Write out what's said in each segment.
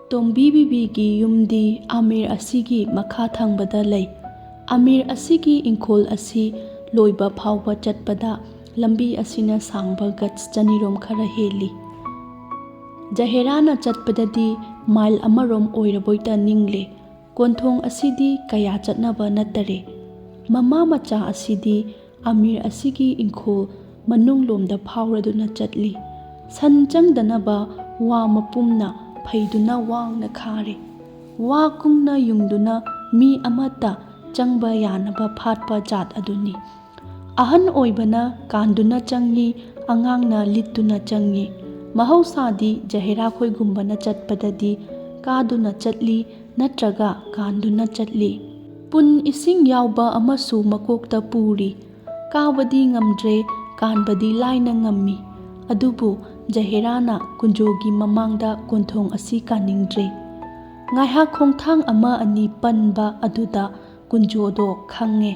ꯇꯣꯝꯕꯤ ꯕꯤꯕꯤꯒꯤ ꯌꯨꯝꯗꯤ ꯑꯃꯤꯔ ꯑꯁꯤꯒꯤ ꯃꯈꯥ ꯊꯪꯕꯗ ꯂꯩ꯫ ꯑꯃꯤꯔ ꯑꯁꯤꯒꯤ ꯏꯪꯈꯣꯜ ꯑꯁꯤ ꯂꯣꯏꯕ ꯐꯥꯎꯕ ꯆꯠꯄꯗ ꯂꯝꯕꯤ ꯑꯁꯤꯅ ꯁꯥꯡꯕ ꯒꯖ 200 ꯈꯔ ꯍꯦꯜꯂꯤ꯫ ꯖꯍꯦꯔꯥꯅ ꯆꯠꯄꯗꯗꯤ ꯃꯥꯏꯜ ꯑꯃꯔꯣꯝ ꯑꯣꯏꯔꯕꯣꯏꯇ ꯅꯤꯡꯂꯦ꯫ ꯀꯣꯟꯊꯣꯡ ꯑꯁꯤꯗꯤ ꯀꯌꯥ ꯆꯠꯅꯕ ꯅꯠꯇꯔꯦ꯫ ꯃꯃꯥ ꯃꯆꯥ ꯑꯁꯤꯗꯤ ꯑꯃꯤꯔ ꯑꯁꯤꯒꯤ ꯏꯪꯈꯣꯜ ꯃꯅꯨꯡꯂꯣꯝꯗ ꯐꯥꯎꯔꯗꯨꯅ ꯆꯠꯂꯤ꯫ ꯁꯟ ꯆꯪꯗꯅꯕ ꯋꯥ ꯃꯄꯨꯝꯅ ꯐꯩꯗꯨꯅ ꯋꯥꯡꯅ ꯈꯥꯔꯦ꯫ ꯋꯥ ꯀꯨꯡꯅ ꯌꯨꯡꯗꯨꯅ ꯃꯤ ꯑꯃꯠꯇ ꯆꯪꯕ ꯌꯥꯅꯕ ꯐꯥꯠꯄ ꯖꯥꯠ ꯑꯗꯨꯅꯤ꯫ ꯑꯍꯟ ꯑꯣꯏꯕꯅ ꯀꯥꯟꯗꯨꯅ ꯆꯪꯏ, ꯑꯉꯥꯡꯅ ꯂꯤꯠꯇꯨꯅ ꯆꯪꯏ꯫ ꯃꯍꯧꯁꯥꯗꯤ ꯖꯍꯦꯔꯥꯈꯣꯏꯒꯨꯝꯕꯅ ꯆꯠꯄꯗꯗꯤ ꯀꯥꯗꯨꯅ ꯆꯠꯂꯤ ꯅꯠꯇ꯭ꯔꯒ ꯀꯥꯟꯗꯨꯅ ꯆꯠꯂꯤ꯫ ꯄꯨꯟ ꯏꯁꯤꯡ ꯌꯥꯎꯕ ꯑꯃꯁꯨ ꯃꯀꯣꯛꯇ ꯄꯨꯔꯤ꯫ ꯀꯥꯕꯗꯤ ꯉꯝꯗ꯭ꯔꯦ, ꯀꯥꯟꯕꯗꯤ ꯂꯥꯏꯅ ꯉꯝꯃꯤ꯫ ꯑꯗꯨꯕꯨ ꯖꯍꯦꯔꯥꯅ ꯀꯨꯟꯖꯣꯒꯤ ꯃꯃꯥꯡꯗ ꯀꯣꯟꯊꯣꯡ ꯑꯁꯤ ꯀꯥꯅꯤꯡꯗ꯭ꯔꯦ꯫ ꯉꯥꯏꯍꯥꯛ ꯈꯣꯡꯊꯥꯡ ꯑꯃ ꯑꯅꯤ ꯄꯟꯕ ꯑꯗꯨꯗ ꯀꯨꯟꯖꯣꯗꯣ ꯈꯪꯉꯦ,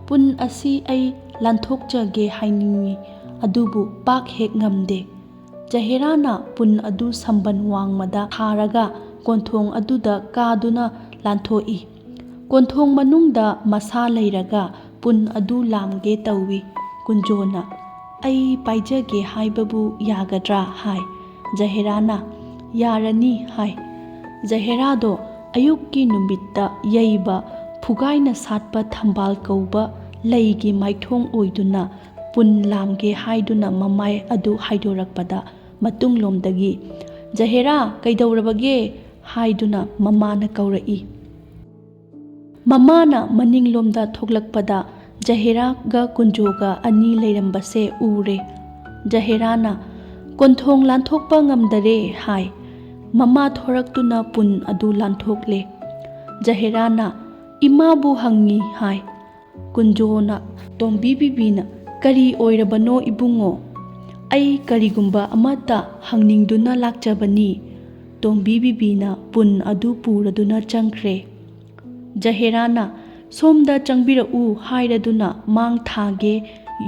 ꯄꯨꯟ ꯑꯁꯤ ꯑꯩ ꯂꯥꯟꯊꯣꯛꯆꯒꯦ ꯍꯥꯏꯅꯤꯡꯏ, ꯑꯗꯨꯕꯨ ꯄꯥꯛ ꯍꯦꯛ ꯉꯝꯗꯦ꯫ ꯖꯍꯦꯔꯥꯅ ꯄꯨꯟ ꯑꯗꯨ ꯁꯝꯕꯟ ꯋꯥꯡꯃꯗ ꯊꯥꯔꯒ ꯀꯣꯟꯊꯣꯡ ꯑꯗꯨꯗ ꯀꯥꯗꯨꯅ ꯂꯥꯟꯊꯣꯛꯏ꯫ ꯀꯣꯟꯊꯣꯡ ꯃꯅꯨꯡꯗ ꯃꯁꯥ ꯂꯩꯔꯒ ꯄꯨꯟ ꯑꯗꯨ ꯂꯥꯝꯒꯦ ꯇꯧꯏ꯫ ꯀꯨꯟꯖꯣꯅ "ꯑꯩ ꯄꯥꯏꯖꯒꯦ ꯍꯥꯏꯕꯕꯨ ꯌꯥꯒꯗ꯭ꯔꯥ" ꯍꯥꯏ꯫ ꯖꯍꯦꯔꯥꯅ "ꯌꯥꯔꯅꯤ" ꯍꯥꯏ꯫ ꯖꯍꯦꯔꯥꯗꯣ ꯑꯌꯨꯛꯀꯤ ꯅꯨꯃꯤꯠꯇ ꯌꯩꯕ, ꯐꯨꯒꯥꯏꯅ ꯁꯥꯠꯄ ꯊꯝꯕꯥꯜ ꯀꯧꯕ ꯂꯩꯒꯤ ꯃꯥꯏꯊꯣꯡ ꯑꯣꯏꯗꯨꯅ ꯄꯨꯟ ꯂꯥꯝꯒꯦ ꯍꯥꯏꯗꯨꯅ ꯃꯃꯥꯏ ꯑꯗꯨ ꯍꯥꯏꯗꯣꯔꯛꯄꯗ ꯃꯇꯨꯡꯂꯣꯝꯗꯒꯤ "ꯖꯍꯦꯔꯥ ꯀꯩꯗꯧꯔꯕꯒꯦ" ꯍꯥꯏꯗꯨꯅ ꯃꯃꯥꯅ ꯀꯧꯔꯛꯏ꯫ ꯃꯃꯥꯅ ꯃꯅꯤꯡꯂꯣꯝꯗ ꯊꯣꯛꯂꯛꯄꯗ ꯖꯍꯦꯔꯥꯒ ꯀꯨꯟꯖꯣꯒ ꯑꯅꯤ ꯂꯩꯔꯝꯕꯁꯦ ꯎꯔꯦ꯫ ꯖꯍꯦꯔꯥꯅ "ꯀꯣꯟꯊꯣꯡ ꯂꯥꯟꯊꯣꯛꯄ ꯉꯝꯗꯔꯦ" ꯍꯥꯏ꯫ ꯃꯃꯥ ꯊꯣꯔꯛꯇꯨꯅ ꯄꯨꯟ ꯑꯗꯨ ꯂꯥꯟꯊꯣꯛꯂꯦ꯫ ꯖꯍꯦꯔꯥꯅ "ꯏꯃꯥꯕꯨ ꯍꯪꯉꯤ" ꯍꯥꯏ꯫ ꯀꯨꯟꯖꯣꯅ ꯇꯣꯝꯕꯤ ꯕꯤꯕꯤꯅ "ꯀꯔꯤ ꯑꯣꯏꯔꯕꯅꯣ ꯏꯕꯨꯡꯉꯣ? ꯑꯩ ꯀꯔꯤꯒꯨꯝꯕ ꯑꯃꯠꯇ ꯍꯪꯅꯤꯡꯗꯨꯅ ꯂꯥꯛꯆꯕꯅꯤ"꯫ ꯇꯣꯝꯕꯤ ꯕꯤꯕꯤꯅ ꯄꯨꯟ ꯑꯗꯨ ꯄꯨꯔꯗꯨꯅ ꯆꯪꯈ꯭ꯔꯦ꯫ ꯖꯍꯦꯔꯥꯅ "ꯁꯣꯝꯗ ꯆꯪꯕꯤꯔꯛꯎ" ꯍꯥꯏꯔꯗꯨꯅ ꯃꯥꯡ ꯊꯥꯒꯦ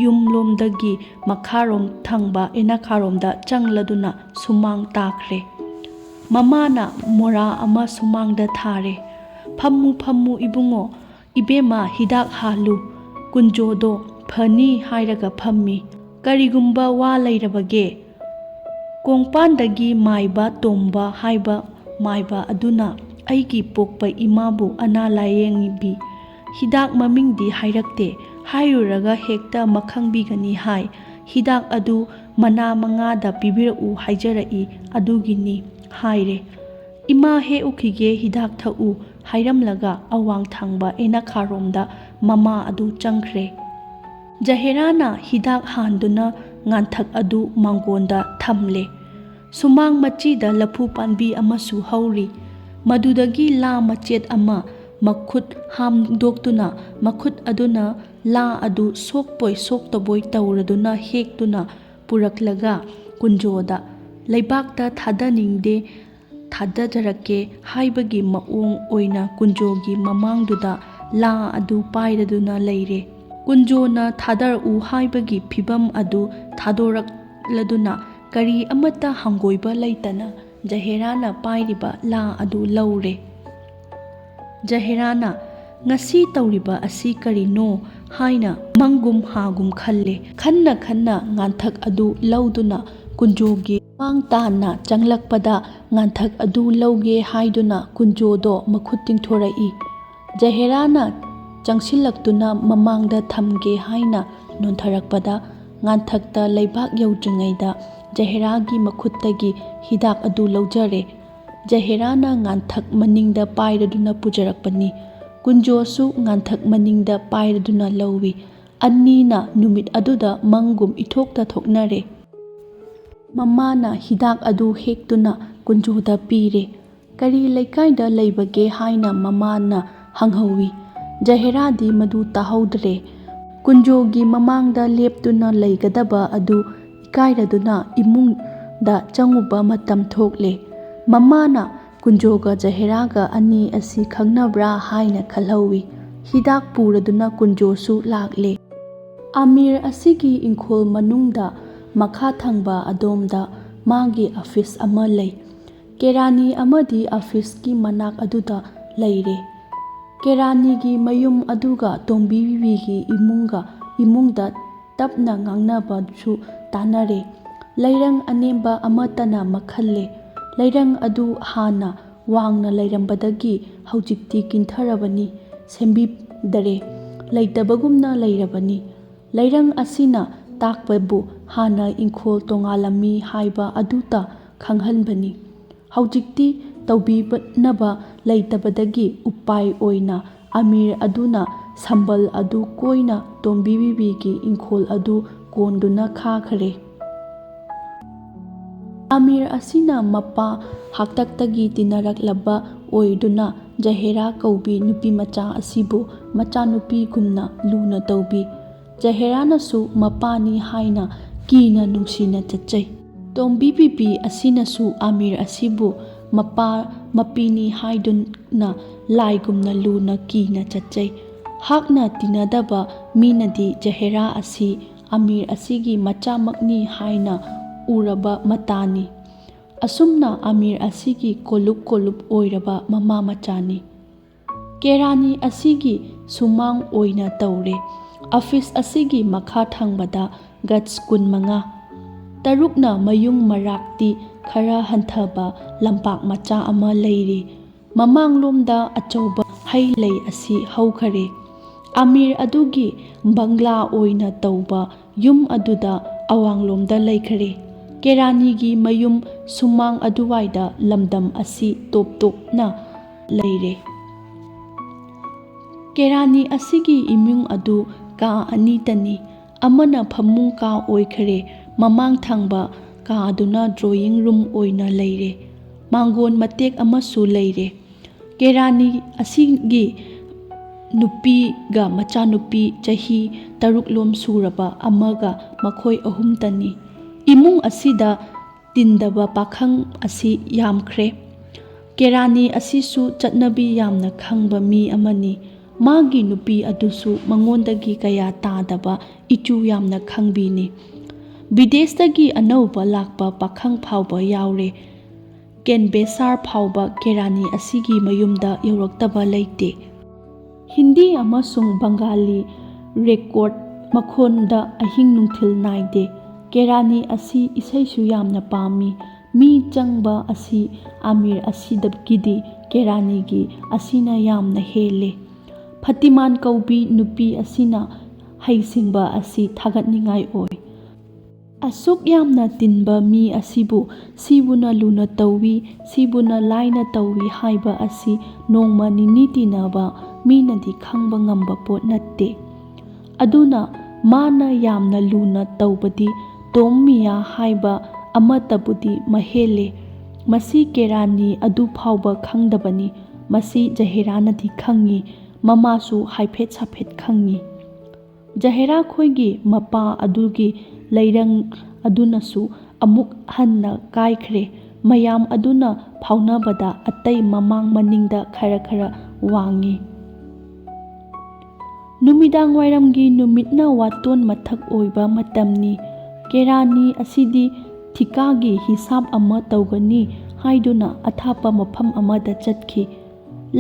ꯌꯨꯝꯂꯣꯝꯗꯒꯤ ꯃꯈꯥꯔꯣꯝ ꯊꯪꯕ ꯌꯦꯅꯈꯥꯔꯣꯝꯗ ꯆꯪꯂꯗꯨꯅ ꯁꯨꯃꯥꯡ ꯇꯥꯈ꯭ꯔꯦ꯫ ꯃꯃꯥꯅ ꯃꯣꯔꯥ ꯑꯃ ꯁꯨꯃꯥꯡꯗ ꯊꯥꯔꯦ꯫ "ꯐꯝꯃꯨ ꯐꯝꯃꯨ ꯏꯕꯨꯡꯉꯣ, ꯏꯕꯦꯝꯃ ꯍꯤꯗꯥꯛ ꯍꯥꯜꯂꯨ"꯫ ꯀꯨꯟꯖꯣꯗꯣ ꯐꯅꯤ ꯍꯥꯏꯔꯒ ꯐꯝꯃꯤ꯫ "ꯀꯔꯤꯒꯨꯝꯕ ꯋꯥ ꯂꯩꯔꯕꯒꯦ"? "ꯀꯣꯡꯄꯥꯟꯗꯒꯤ ꯃꯥꯏꯕ ꯇꯣꯝꯕ ꯍꯥꯏꯕ ꯃꯥꯏꯕ ꯑꯗꯨꯅ ꯑꯩꯒꯤ ꯄꯣꯛꯄ ꯏꯃꯥꯕꯨ ꯑꯅꯥ ꯂꯥꯌꯦꯡꯕꯤ꯫ ꯍꯤꯗꯥꯛ ꯃꯃꯤꯡꯗꯤ ꯍꯥꯏꯔꯛꯇꯦ, ꯍꯥꯏꯔꯨꯔꯒ ꯍꯦꯛꯇ ꯃꯈꯪꯕꯤꯒꯅꯤ ꯍꯥꯏ꯫ ꯍꯤꯗꯥꯛ ꯑꯗꯨ ꯃꯅꯥ 5ꯗ ꯄꯤꯕꯤꯔꯛꯎ ꯍꯥꯏꯖꯔꯛꯏ, ꯑꯗꯨꯒꯤꯅꯤ" ꯍꯥꯏꯔꯦ꯫ "ꯏꯃꯥ ꯍꯦꯛꯎꯈꯤꯒꯦ, ꯍꯤꯗꯥꯛ ꯊꯛꯎ" ꯍꯥꯏꯔꯝꯂꯒ ꯑꯋꯥꯡ ꯊꯪꯕ ꯌꯦꯅꯈꯥꯔꯣꯝꯗ ꯃꯃꯥ ꯑꯗꯨ ꯆꯪꯈ꯭ꯔꯦ꯫ ꯖꯍꯦꯔꯥꯅ ꯍꯤꯗꯥꯛ ꯍꯥꯟꯗꯨꯅ ꯉꯥꯟꯊꯛ ꯑꯗꯨ ꯃꯥꯡꯒꯣꯟꯗ ꯊꯝꯂꯦ꯫ ꯁꯨꯃꯥꯡ ꯃꯆꯤꯗ ꯂꯐꯨ ꯄꯥꯟꯕꯤ ꯑꯃꯁꯨ ꯍꯧꯔꯤ꯫ ꯃꯗꯨꯗꯒꯤ ꯂꯥ ꯃꯆꯦꯠ ꯑꯃ ꯃꯈꯨꯠ ꯍꯥꯝꯗꯣꯛꯇꯨꯅ ꯃꯈꯨꯠ ꯑꯗꯨꯅ ꯂꯥ ꯑꯗꯨ ꯁꯣꯛꯄꯣꯏ ꯁꯣꯛꯇꯕꯣꯏ ꯇꯧꯔꯗꯨꯅ ꯍꯦꯛꯇꯨꯅ ꯄꯨꯔꯛꯂꯒ ꯀꯨꯟꯖꯣꯗ "ꯂꯩꯕꯥꯛꯇ ꯊꯥꯗꯅꯤꯡꯗꯦ, ꯊꯥꯗꯖꯔꯛꯀꯦ" ꯍꯥꯏꯕꯒꯤ ꯃꯑꯣꯡ ꯑꯣꯏꯅ ꯀꯨꯟꯖꯣꯒꯤ ꯃꯃꯥꯡꯗꯨꯗ ꯂꯥ ꯑꯗꯨ ꯄꯥꯏꯔꯗꯨꯅ ꯂꯩꯔꯦ꯫ ꯀꯨꯟꯖꯣꯅ ꯊꯥꯗꯔꯛꯎ ꯍꯥꯏꯕꯒꯤ ꯐꯤꯚꯝ ꯑꯗꯨ ꯊꯥꯗꯣꯔꯛꯂꯗꯨꯅ ꯀꯔꯤ ꯑꯃꯠꯇ ꯍꯪꯒꯣꯏꯕ ꯂꯩꯇꯅ ꯖꯍꯦꯔꯥꯅ ꯄꯥꯏꯔꯤꯕ ꯂꯥ ꯑꯗꯨ ꯂꯧꯔꯦ꯫ ꯖꯍꯦꯔꯥꯅ "ꯉꯁꯤ ꯇꯧꯔꯤꯕ ꯑꯁꯤ ꯀꯔꯤꯅꯣ" ꯍꯥꯏꯅ ꯃꯪꯒꯨꯝ ꯍꯥꯒꯨꯝ ꯈꯜꯂꯦ꯫ ꯈꯟꯅ ꯈꯟꯅ ꯉꯥꯟꯊꯛ ꯑꯗꯨ ꯂꯧꯗꯨꯅ ꯀꯨꯟꯖꯣꯒꯤ ꯃꯥꯡ ꯇꯥꯟꯅ ꯆꯪꯂꯛꯄꯗ ꯉꯥꯟꯊꯛ ꯑꯗꯨ ꯂꯧꯒꯦ ꯍꯥꯏꯗꯨꯅ ꯀꯨꯟꯖꯣꯗꯣ ꯃꯈꯨꯠ ꯇꯤꯡꯊꯣꯔꯛꯏ꯫ ꯖꯍꯦꯔꯥꯅ ꯆꯪꯁꯤꯜꯂꯛꯇꯨꯅ ꯃꯃꯥꯡꯗ ꯊꯝꯒꯦ ꯍꯥꯏꯅ ꯅꯣꯟꯊꯔꯛꯄꯗ ꯉꯥꯟꯊꯛꯇ ꯂꯩꯕꯥꯛ ꯌꯧꯗ꯭ꯔꯤꯉꯩꯗ ꯖꯍꯦꯔꯥꯒꯤ ꯃꯈꯨꯠꯇꯒꯤ ꯍꯤꯗꯥꯛ ꯑꯗꯨ ꯂꯧꯖꯔꯦ꯫ ꯖꯍꯦꯔꯥꯅ ꯉꯥꯟꯊꯛ ꯃꯅꯤꯡꯗ ꯄꯥꯏꯔꯗꯨꯅ ꯄꯨꯖꯔꯛꯄꯅꯤ꯫ ꯀꯨꯟꯖꯣꯁꯨ ꯉꯥꯟꯊꯛ ꯃꯅꯤꯡꯗ ꯄꯥꯏꯔꯗꯨꯅ ꯂꯧꯏ꯫ ꯑꯅꯤꯅ ꯅꯨꯃꯤꯠ ꯑꯗꯨꯗ ꯃꯪꯒꯨꯝ ꯏꯊꯣꯛꯇ ꯊꯣꯛꯅꯔꯦ꯫ ꯃꯃꯥꯅ ꯍꯤꯗꯥꯛ ꯑꯗꯨ ꯍꯦꯛꯇꯨꯅ ꯀꯨꯟꯖꯣꯗ ꯄꯤꯔꯦ꯫ "ꯀꯔꯤ ꯂꯩꯀꯥꯏꯗ ꯂꯩꯕꯒꯦ" ꯍꯥꯏꯅ ꯃꯃꯥꯅ ꯍꯪꯍꯧꯏ꯫ ꯖꯍꯦꯔꯥꯗꯤ ꯃꯗꯨ ꯇꯥꯍꯧꯗ꯭ꯔꯦ꯫ ꯀꯨꯟꯖꯣꯒꯤ ꯃꯃꯥꯡꯗ ꯂꯦꯞꯇꯨꯅ ꯂꯩꯒꯗꯕ ꯑꯗꯨ ꯏꯀꯥꯏꯔꯗꯨꯅ ꯏꯃꯨꯡꯗ ꯆꯪꯉꯨꯕ ꯃꯇꯝ ꯊꯣꯛꯂꯦ꯫ ꯃꯃꯥꯅ ꯀꯨꯟꯖꯣꯒ ꯖꯍꯦꯔꯥꯒ ꯑꯅꯤ ꯑꯁꯤ ꯈꯪꯅꯕ꯭ꯔꯥ ꯍꯥꯏꯅ ꯈꯜꯍꯧꯏ꯫ ꯍꯤꯗꯥꯛ ꯄꯨꯔꯗꯨꯅ ꯀꯨꯟꯖꯣꯁꯨ ꯂꯥꯛꯂꯦ꯫ ꯑꯃꯤꯔ ꯑꯁꯤꯒꯤ ꯏꯪꯈꯣꯜ ꯃꯅꯨꯡꯗ ꯃꯈꯥ ꯊꯪꯕ ꯑꯗꯣꯝꯗ ꯃꯥꯒꯤ ꯑꯐꯤꯁ ꯑꯃ ꯂꯩ꯫ ꯀꯦꯔꯥꯅꯤ ꯑꯃꯗꯤ ꯑꯐꯤꯁꯀꯤ ꯃꯅꯥꯛ ꯑꯗꯨꯗ ꯂꯩꯔꯦ꯫ ꯀꯦꯔꯥꯅꯤꯒꯤ ꯃꯌꯨꯝ ꯑꯗꯨꯒ ꯇꯣꯝꯕꯤ ꯕꯤꯕꯤꯒꯤ ꯏꯃꯨꯡꯗ ꯇꯞꯅ ꯉꯥꯡꯅꯕꯁꯨ ꯇꯥꯅꯔꯦ꯫ ꯂꯩꯔꯪ ꯑꯅꯦꯝꯕ ꯑꯃꯠꯇꯅ ꯃꯈꯜꯂꯦ꯫ ꯂꯩꯔꯪ ꯑꯗꯨ ꯍꯥꯟꯅ ꯋꯥꯡꯅ ꯂꯩꯔꯝꯕꯗꯒꯤ ꯍꯧꯖꯤꯛꯇꯤ ꯀꯤꯟꯊꯔꯕꯅꯤ, ꯁꯦꯝꯕꯤꯗꯔꯦ, ꯂꯩꯇꯕꯒꯨꯝꯅ ꯂꯩꯔꯕꯅꯤ꯫ ꯂꯩꯔꯪ ꯑꯁꯤꯅ ꯇꯥꯛꯄꯕꯨ ꯍꯥꯟꯅ ꯏꯪꯈꯣꯜ ꯇꯣꯉꯥꯜꯂꯝꯃꯤ ꯍꯥꯏꯕ ꯑꯗꯨꯇ ꯈꯪꯍꯟꯕꯅꯤ꯫ ꯍꯧꯖꯤꯛꯇꯤ ꯇꯧꯕꯤꯅꯕ ꯂꯩꯇꯕꯗꯒꯤ ꯎꯄꯥꯏ ꯑꯣꯏꯅ ꯑꯃꯤꯔ ꯑꯗꯨꯅ ꯁꯝꯕꯜ ꯑꯗꯨ ꯀꯣꯏꯅ ꯇꯣꯝꯕꯤ ꯕꯤꯕꯤꯒꯤ ꯏꯪꯈꯣꯜ ꯑꯗꯨ ꯀꯣꯟꯗꯨꯅ ꯈꯥꯈꯔꯦ꯫ ꯑꯃꯤꯔ ꯑꯁꯤꯅ ꯃꯄꯥ ꯍꯥꯛꯇꯛꯇꯒꯤ ꯇꯤꯟꯅꯔꯛꯂꯕ ꯑꯣꯏꯗꯨꯅ ꯖꯍꯦꯔꯥ ꯀꯧꯕꯤ ꯅꯨꯄꯤꯃꯆꯥ ꯑꯁꯤꯕꯨ ꯃꯆꯥꯅꯨꯄꯤꯒꯨꯝꯅ ꯂꯨꯅ ꯇꯧꯕꯤ꯫ ꯖꯍꯦꯔꯥꯅꯁꯨ ꯃꯄꯥꯅꯤ ꯍꯥꯏꯅ ꯀꯤꯅ ꯅꯨꯡꯁꯤꯅ ꯆꯠꯆꯩ꯫ ꯇꯣꯝꯕꯤ ꯕꯤꯕꯤ ꯑꯁꯤꯅꯁꯨ ꯑꯃꯤꯔ ꯑꯁꯤꯕꯨ ꯃꯄꯥ ꯃꯄꯤꯅꯤ ꯍꯥꯏꯗꯨꯅ ꯂꯥꯏꯒꯨꯝꯅ ꯂꯨꯅ ꯀꯤꯅ ꯆꯠꯆꯩ꯫ ꯍꯥꯛꯅ ꯇꯤꯟꯅꯗꯕ ꯃꯤꯅꯗꯤ ꯖꯍꯦꯔꯥ ꯑꯁꯤ ꯑꯃꯤꯔ ꯑꯁꯤꯒꯤ ꯃꯆꯥꯃꯛꯅꯤ ꯍꯥꯏꯅ ꯎꯔꯕ ꯃꯇꯥꯅꯤ꯫ ꯑꯁꯨꯝꯅ ꯑꯃꯤꯔ ꯑꯁꯤꯒꯤ ꯀꯣꯂꯨꯞ ꯑꯣꯏꯔꯕ ꯃꯃꯥ ꯃꯆꯥꯅꯤ꯫ ꯀꯦꯔꯥꯅꯤ ꯑꯁꯤꯒꯤ ꯁꯨꯃꯥꯡ ꯑꯣꯏꯅ ꯇꯧꯔꯦ꯫ ꯑꯐꯤꯁ ꯑꯁꯤꯒꯤ ꯃꯈꯥ ꯊꯪꯕꯗ ꯒꯖ 25, 6ꯅ ꯃꯌꯨꯡ ꯃꯔꯥꯛꯇꯤ ꯈꯔ ꯍꯟꯊꯕ ꯂꯝꯄꯥꯛ ꯃꯆꯥ ꯑꯃ ꯂꯩꯔꯤ꯫ ꯃꯃꯥꯡꯂꯣꯝꯗ ꯑꯆꯧꯕ ꯍꯩ ꯂꯩ ꯑꯁꯤ ꯍꯧꯈꯔꯦ꯫ ꯑꯃꯤꯔ ꯑꯗꯨꯒꯤ ꯕꯪꯒ꯭ꯂꯥ ꯑꯣꯏꯅ ꯇꯧꯕ ꯌꯨꯝ ꯑꯗꯨꯗ ꯑꯋꯥꯡꯂꯣꯝꯗ ꯂꯩꯈꯔꯦ꯫ ꯀꯦꯔꯥꯅꯤꯒꯤ ꯃꯌꯨꯝ ꯁꯨꯃꯥꯡ ꯑꯗꯨꯋꯥꯏꯗ ꯂꯝꯗꯝ ꯑꯁꯤ ꯇꯣꯞ ꯇꯣꯞꯅ ꯂꯩꯔꯦ꯫ ꯀꯦꯔꯥꯅꯤ ꯑꯁꯤꯒꯤ ꯏꯃꯨꯡ ꯑꯗꯨ ꯀꯥ 2ꯇꯅꯤ꯫ ꯑꯃꯅ ꯐꯃꯨꯡ ꯀꯥ ꯑꯣꯏꯈꯔꯦ꯫ ꯃꯃꯥꯡ ꯊꯪꯕ ꯀꯥꯗꯨꯅ ꯗ꯭ꯔꯣꯌꯤꯡ ꯔꯨꯝ ꯑꯣꯏꯅ ꯂꯩꯔꯦ꯫ ꯃꯥꯡꯒꯣꯟ ꯃꯇꯦꯛ ꯑꯃꯁꯨ ꯂꯩꯔꯦ꯫ ꯀꯦꯔꯥꯅꯤ ꯑꯁꯤꯒꯤ ꯅꯨꯄꯤꯒ ꯃꯆꯥꯅꯨꯄꯤ ꯆꯍꯤ 6 ꯁꯨꯔꯕ ꯑꯃꯒ ꯃꯈꯣꯏ 3ꯇꯅꯤ꯫ ꯏꯃꯨꯡ ꯑꯁꯤꯗ ꯇꯤꯟꯗꯕ ꯄꯥꯈꯪ ꯑꯁꯤ ꯌꯥꯝꯈ꯭ꯔꯦ꯫ ꯀꯦꯔꯥꯅꯤ ꯑꯁꯤꯁꯨ ꯆꯠꯅꯕꯤ ꯌꯥꯝꯅ ꯈꯪꯕ ꯃꯤ ꯑꯃꯅꯤ꯫ ꯃꯥꯒꯤ ꯅꯨꯄꯤ ꯑꯗꯨꯁꯨ ꯃꯉꯣꯟꯗꯒꯤ ꯀꯌꯥ ꯇꯥꯗꯕ ꯏꯆꯨ ꯌꯥꯝꯅ ꯈꯪꯕꯤꯅꯤ꯫ ꯕꯤꯗꯦꯁꯇꯒꯤ ꯑꯅꯧꯕ ꯂꯥꯛꯄ ꯄꯥꯈꯪ ꯐꯥꯎꯕ ꯌꯥꯎꯔꯦ꯫ ꯀꯦꯟꯚꯦꯁꯥꯔ ꯐꯥꯎꯕ ꯀꯦꯔꯥꯅꯤ ꯑꯁꯤꯒꯤ ꯃꯌꯨꯝꯗ ꯌꯧꯔꯛꯇꯕ ꯂꯩꯇꯦ꯫ ꯍꯤꯟꯗꯤ ꯑꯃꯁꯨꯡ ꯕꯪꯒꯥꯂꯤ ꯔꯦꯀꯣꯔꯗ ꯃꯈꯣꯟꯗ ꯑꯍꯤꯡ ꯅꯨꯡꯊꯤꯜ ꯅꯥꯏꯗꯦ꯫ ꯀꯦꯔꯥꯅꯤ ꯑꯁꯤ ꯏꯁꯩꯁꯨ ꯌꯥꯝꯅ ꯄꯥꯝꯃꯤ꯫ ꯃꯤ ꯆꯪꯕ ꯑꯁꯤ ꯑꯃꯤꯔ ꯑꯁꯤꯗꯒꯤꯗꯤ ꯀꯦꯔꯥꯅꯤꯒꯤ ꯑꯁꯤꯅ ꯌꯥꯝꯅ ꯍꯦꯜꯂꯦ꯫ ꯐꯇꯤꯃꯥꯟ ꯀꯧꯕꯤ ꯅꯨꯄꯤ ꯑꯁꯤꯅ ꯍꯩꯁꯤꯡꯕ ꯑꯁꯤ ꯊꯥꯒꯠꯅꯤꯡꯉꯥꯏ ꯑꯣꯏ꯫ ꯑꯁꯨꯛ ꯌꯥꯝꯅ ꯇꯤꯟꯕ ꯃꯤ ꯑꯁꯤꯕꯨ ꯁꯤꯕꯨꯅ ꯂꯨꯅ ꯇꯧꯏ, ꯁꯤꯕꯨꯅ ꯂꯥꯏꯅ ꯇꯧꯏ ꯍꯥꯏꯕ ꯑꯁꯤ ꯅꯣꯡꯃ ꯅꯤꯅꯤ ꯇꯤꯟꯅꯕ ꯃꯤꯅꯗꯤ ꯈꯪꯕ ꯉꯝꯕ ꯄꯣꯠ ꯅꯠꯇꯦ꯫ ꯑꯗꯨꯅ ꯃꯥꯅ ꯌꯥꯝꯅ ꯂꯨꯅ ꯇꯧꯕꯗꯤ ꯇꯣꯝ ꯃꯤꯌꯥ ꯍꯥꯏꯕ ꯑꯃꯇꯕꯨꯗꯤ ꯃꯍꯦꯜꯂꯦ꯫ ꯃꯁꯤ ꯀꯦꯔꯥꯅꯤ ꯑꯗꯨ ꯐꯥꯎꯕ ꯈꯪꯗꯕꯅꯤ꯫ ꯃꯁꯤ ꯖꯍꯦꯔꯥꯅꯗꯤ ꯈꯪꯏ, ꯃꯃꯥꯁꯨ ꯍꯥꯏꯐꯦꯠ ꯁꯥꯐꯦꯠ ꯈꯪꯏ꯫ ꯖꯍꯦꯔꯥ ꯈꯣꯏꯒꯤ ꯃꯄꯥ ꯑꯗꯨꯒꯤ ꯂꯩꯔꯪ ꯑꯗꯨꯅꯁꯨ ꯑꯃꯨꯛ ꯍꯟꯅ ꯀꯥꯏꯈ꯭ꯔꯦ꯫ ꯃꯌꯥꯝ ꯑꯗꯨꯅ ꯐꯥꯎꯅꯕꯗ ꯑꯇꯩ ꯃꯃꯥꯡ ꯃꯅꯤꯡꯗ ꯈꯔ ꯋꯥꯡꯏ꯫ ꯅꯨꯃꯤꯗꯥꯡꯋꯥꯏꯔꯝꯒꯤ ꯅꯨꯃꯤꯠꯅ ꯋꯥꯇꯣꯟ ꯃꯊꯛ ꯑꯣꯏꯕ ꯃꯇꯝꯅꯤ꯫ ꯀꯦꯔꯥꯅꯤ ꯑꯁꯤꯗꯤ ꯊꯤꯀꯥꯒꯤ ꯍꯤꯁꯥꯞ ꯑꯃ ꯇꯧꯒꯅꯤ ꯍꯥꯏꯗꯨꯅ ꯑꯊꯥꯞꯄ ꯃꯐꯝ ꯑꯃꯗ ꯆꯠꯈꯤ꯫